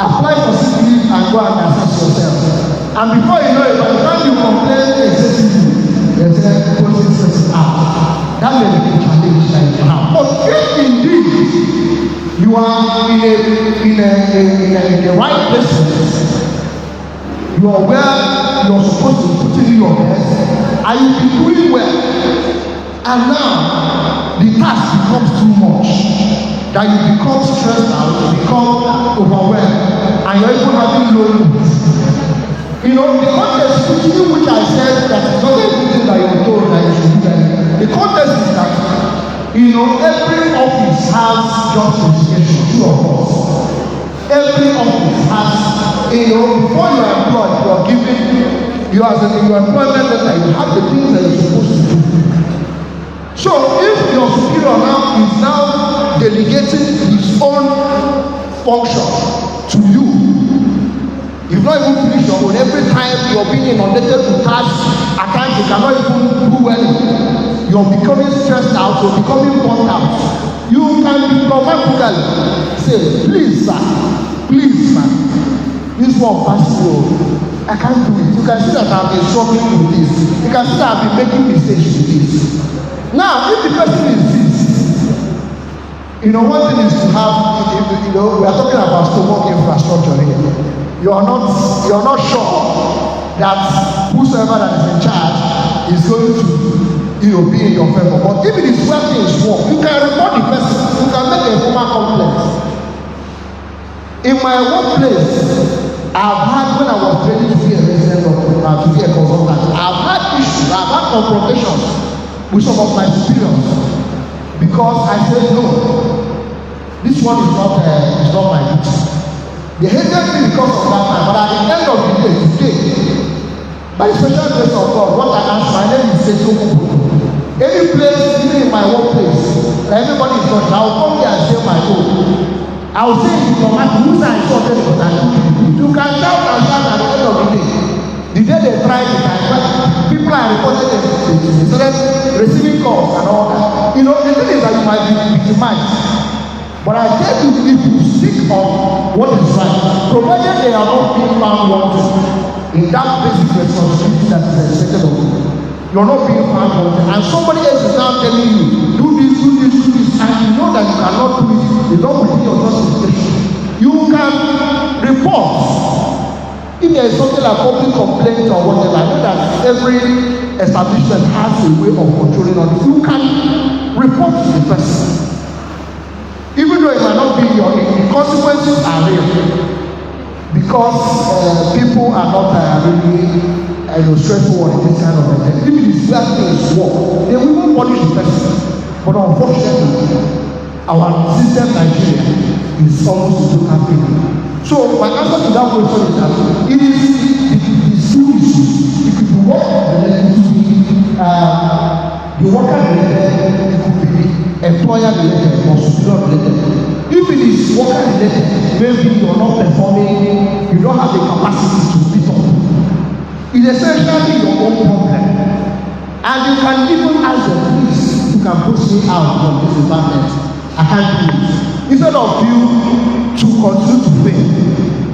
Apply for sick leave and go and assess yourself. And before you know it, by the time you complain excessively, they say, put this person out. That may be a challenge that you have. But if indeed you are in the right place, you are where you are supposed to put in your best, and you be doing well, and now the task becomes too much, that you become stressed out, you become overwhelmed, and you're even having low moods. You know, the context which I said that it's not everything that you're told that you should do that. The context is that, you know, every office has job specification, two of us. Every office has, you know, before you are employed, you are given, you are in your employment letter, you have the things that you're supposed to do. So if your superior now is now delegating his own function to you, you've not even finished your own. Every time you're being inundated with tasks, at times you cannot even do well. You're becoming stressed out, you're becoming burnt out. You can be dogmatically say, please sir, please man, this one pass through. I can't do it. You can see that I've been struggling with this. You can see that I've been making mistakes with this. Now, if the person is this, you know, one thing is to have, you know, we are talking about stomach infrastructure here. You are not sure that whosoever that is in charge is going to, you know, be in your favor. But if it is where things work, you can report the person. You can make a formal complaint. In my workplace, I've had, when I was training to be a resident of, to be a consultant, I've had issues, I've had confrontations with some of my superiors because I said no, this one is not my duty. They hated me because of that time, but at the end of the day, today, by the special grace of God, what I ask, my name is Seto Kubo. Any place, even in my workplace, everybody is not, I will come here and say my own. I will say it no matter who I saw them, but I do. You can shout and shout at the end of the day. The day they tried it, people are reporting it. They started receiving calls and all that. You know, the thing is that you might be victimized. But I tell you, if you seek on what is right, provided they are not being found wanting in that basic responsibility that is expected of you, you are not being found wanting, and somebody else is now telling you, do this, do this, do this, and you know that you cannot do it, you don't within your justification. You can report. If there is something like public complaint or whatever, I know that every establishment has a way of controlling on it. You can report to the person. Even though it might not be your, the consequences are real. Because people are not really straightforward in this kind of thing. If it is where things work, they will not punish the person. But unfortunately, our system Nigeria is almost too happy. So my answer to that question is that it is two issues. If you work related to the worker related, it could be employer related or superior related. If it is worker related, maybe you are not performing, you don't have the capacity to speak up. It's essentially your own problem. And you can even ask them, please, you can push me out from this environment. I can't do it. Instead of you to continue to fail.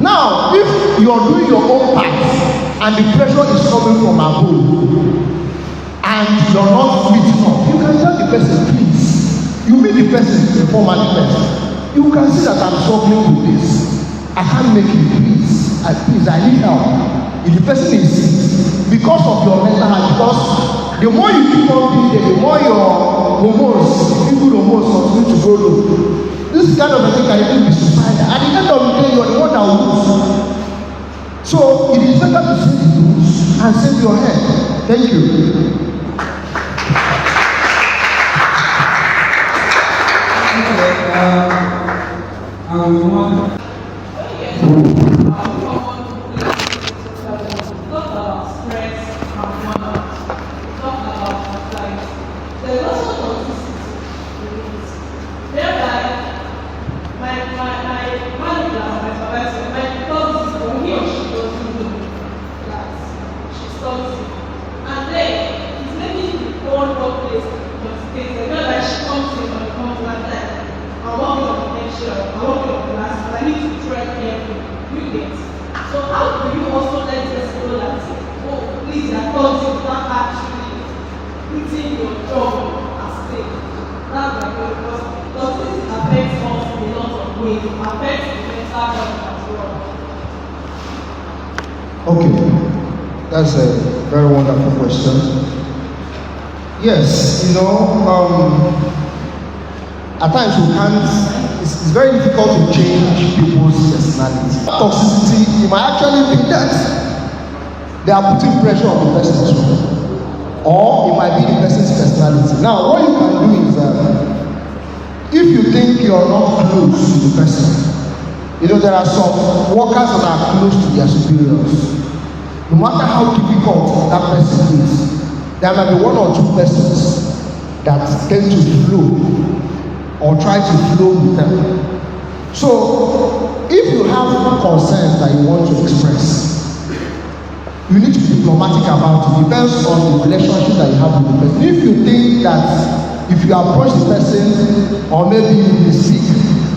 Now, if you are doing your own part and the pressure is coming from above and you are not meeting up, you can tell the person, please. You meet the person, the former person. You can see that I'm struggling with this. I can't make it, please. Please, I need help. If the person is sick, because of your mental health, because the more you keep on being there, the more your hormones, good hormones continue to go low. This kind of a thing can even be suicidal. At the end of the day, you are the one that will lose. So it is better to save the rules and save your head. Thank you. She it affects the mental health as well? Okay, that's a very wonderful question. Yes, at times we can't, it's very difficult to change people's personality. Toxicity, it might actually be that they are putting pressure on the person too, or it might be the person's personality. Now, what you can do is if you think you're not close to the person, there are some workers that are close to their superiors. No matter how difficult that person is, there might be one or two persons that tend to flow or try to flow with them. So, if you have concerns that you want to express, you need to be diplomatic about it. It depends on the relationship that you have with the person. If you think that if you approach the person or maybe you speak,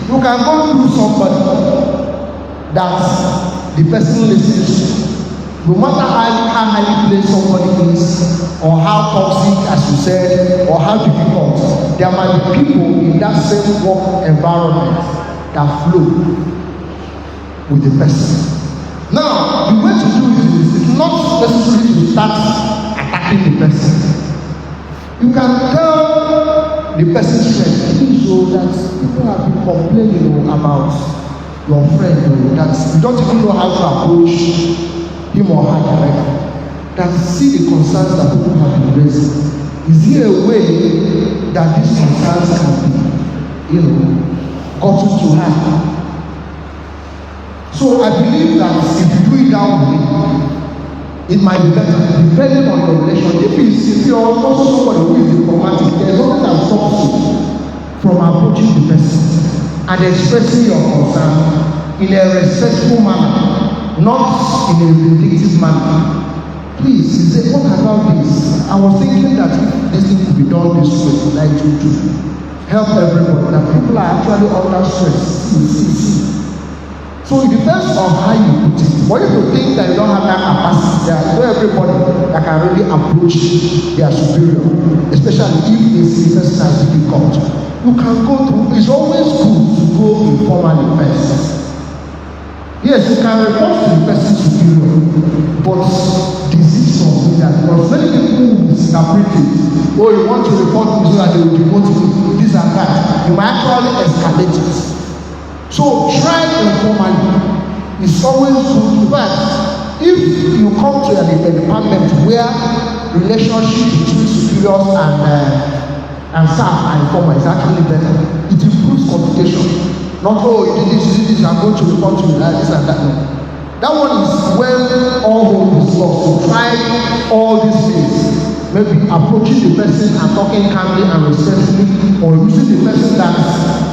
you can go through somebody that the person listens to. No matter how highly placed somebody is, or how toxic, as you said, or how difficult, there might be people in that same work environment that flow with the person. Now, the way to do it is it's not necessarily to start attacking the person. You can tell the person's friend, so that people have been complaining about your friend, that you don't even know how to approach him or her directly. That see the concerns that people have been raising. Is there a way that these concerns can be, gotten to her? So I believe that if you do it that way, it might be better, depending on your relationship. If you're also somebody who is diplomatic, there's nothing that stops you from approaching the person and expressing your concern in a respectful manner, not in a vindictive manner. Please, he said, what about this? I was thinking that if this thing could be done this way, like to help everybody, that people are actually under stress. See. So it depends on how you put it. But if you think that you don't have that capacity, there is not everybody that can really approach their superior, especially if it's a person that's difficult. You can go through, it's always good to go informally first. Yes, you can report to the person superior, but disease from that, because many people will misinterpret it. Oh, you want to report to so that they will demote you, this and that. You might actually escalate it. So try informally. It's always good. But if you come to a department where relationship between superiors and staff are informal, is actually better. It improves communication. Not, oh, you did this, I'm going to report to you, this and that. No. That one is when all hope is lost. So try all these things. Maybe approaching the person and talking calmly and respectfully, or using the person that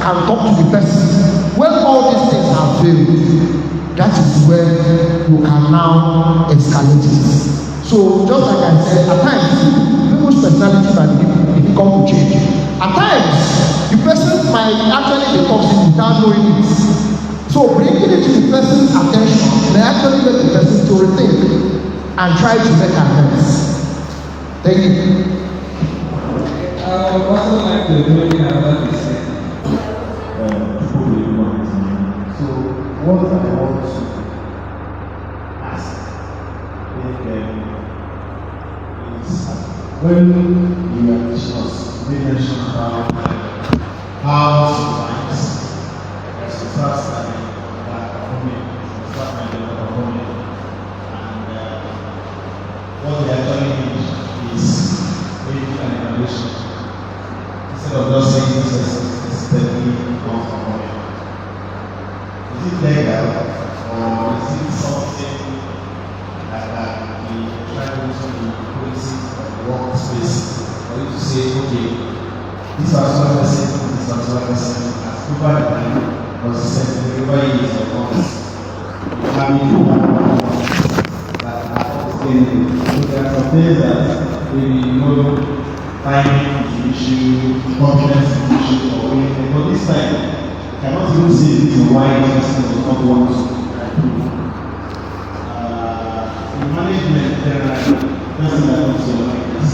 can talk to the person. When all these things have failed, that is where you can now escalate it. So just like I said, at times, people's personality might be difficult to change. At times, the person might actually be toxic without knowing it. So bringing it to the person's attention may actually make the person to rethink and try to make amends. Thank you. I would also like to bring another mistake. So what I want to ask is when you are discussing, you mentioned about how sometimes as you start studying that performing, you start performing, and what they actually need is maybe an evaluation instead of just saying this is steadily not performing. Is it legal or is it something that we try to do to the policy of the workspace for you to say, okay, this particular person has over the time consistent over years or months. Having that are sustainable. So there are some things that maybe timing is an issue, confidence is an issue, or anything. But this time, cannot even say the reason why the person does not want to improve. In management, there are person that comes to like this.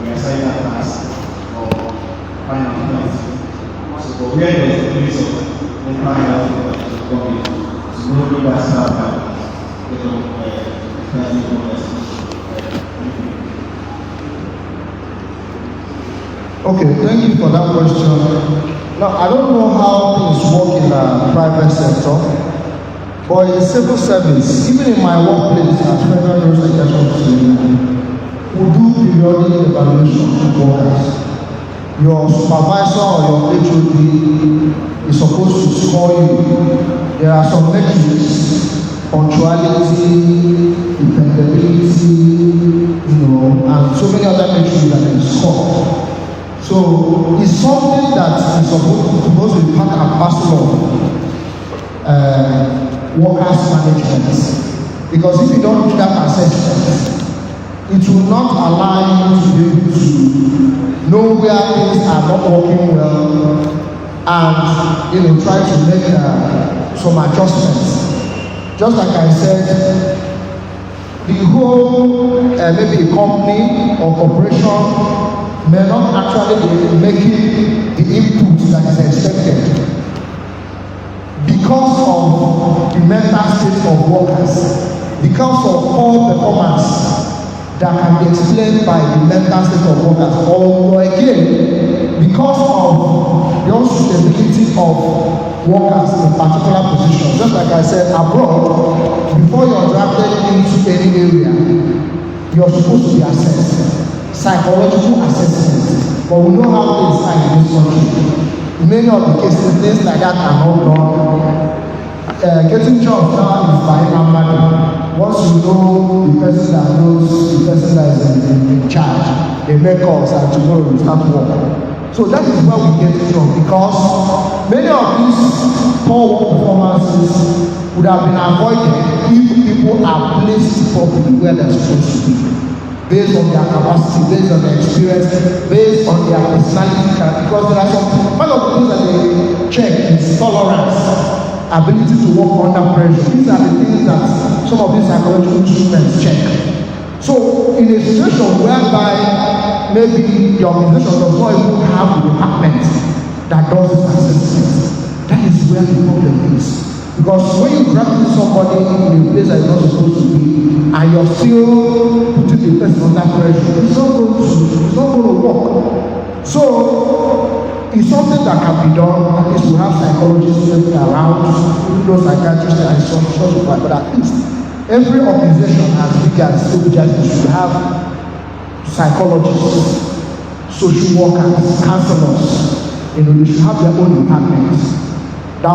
We assign that task or find a point. So, but where there is a place of mental health coming to know that staff and Okay, thank you for that question. Now, I don't know how things work in the private sector, but in civil service, even in my workplace at Federal Road Education Facility, we do periodic evaluation of workers. Your supervisor or your HOD is supposed to score you. There are some metrics, punctuality, dependability, and so many other metrics that they score. So it's something that is supposed to be part and parcel of workers' management. Because if you don't do that assessment, it will not allow you to be able to know where things are not working well and try to make some adjustments. Just like I said, the whole maybe a company or corporation may not actually be making the input that is expected because of the mental state of workers, because of poor performance that can be explained by the mental state of workers, or again because of the unsuitability of workers in particular positions. Just like I said, abroad, before you're drafted into any area, you're supposed to be assessed. Psychological assessment, but we know how things are in this country. In many of the cases, things like that are not done. Getting jobs now is by number. Once you know the person that knows the person that is in charge, they make calls and tomorrow we start work. So that is where we get it from, because many of these poor work performances would have been avoided if people are placed properly where they're supposed to be. Based on their capacity, based on their experience, based on their personality, because there are one of the things that they check is tolerance, ability to work under pressure. These are the things that some of these psychological treatments check. So in a situation whereby maybe the organization does not even have a department that does this assessment, that is where the problem is. Because when you grab somebody in a place that you're not supposed to be, and you're still putting the person under pressure, it's not going to work. So it's something that can be done. At least we have psychologists around, even though psychiatrists are some but at least every organization as big as CBJ should have psychologists, social workers, counselors. They should have their own departments. That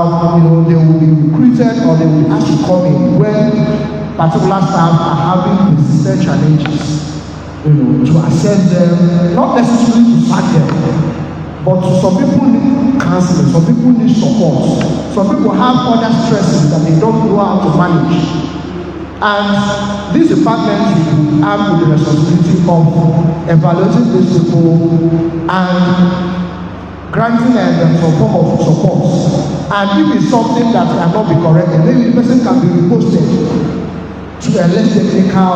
they will be recruited or they will have to come in when particular staff are having persistent challenges, to assess them, not necessarily to sack them, but some people need counseling, some people need support, some people have other stresses that they don't know how to manage. And this department will have the responsibility of evaluating these people and granting them some form of support. And if it's something that cannot be corrected, maybe the person can be reposted to a less technical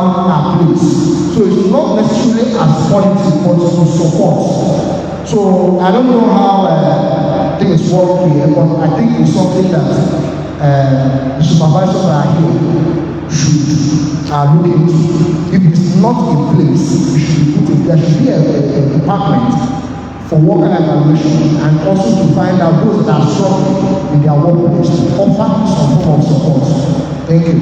place. So it's not necessarily as positive, but to support. So I don't know how things work here, but I think it's something that the supervisors are here should look into. If it's not in place, it should be put in. There should be a department for worker evaluation and also to find out those that are struggling in their workplace to offer some form of support. Thank you.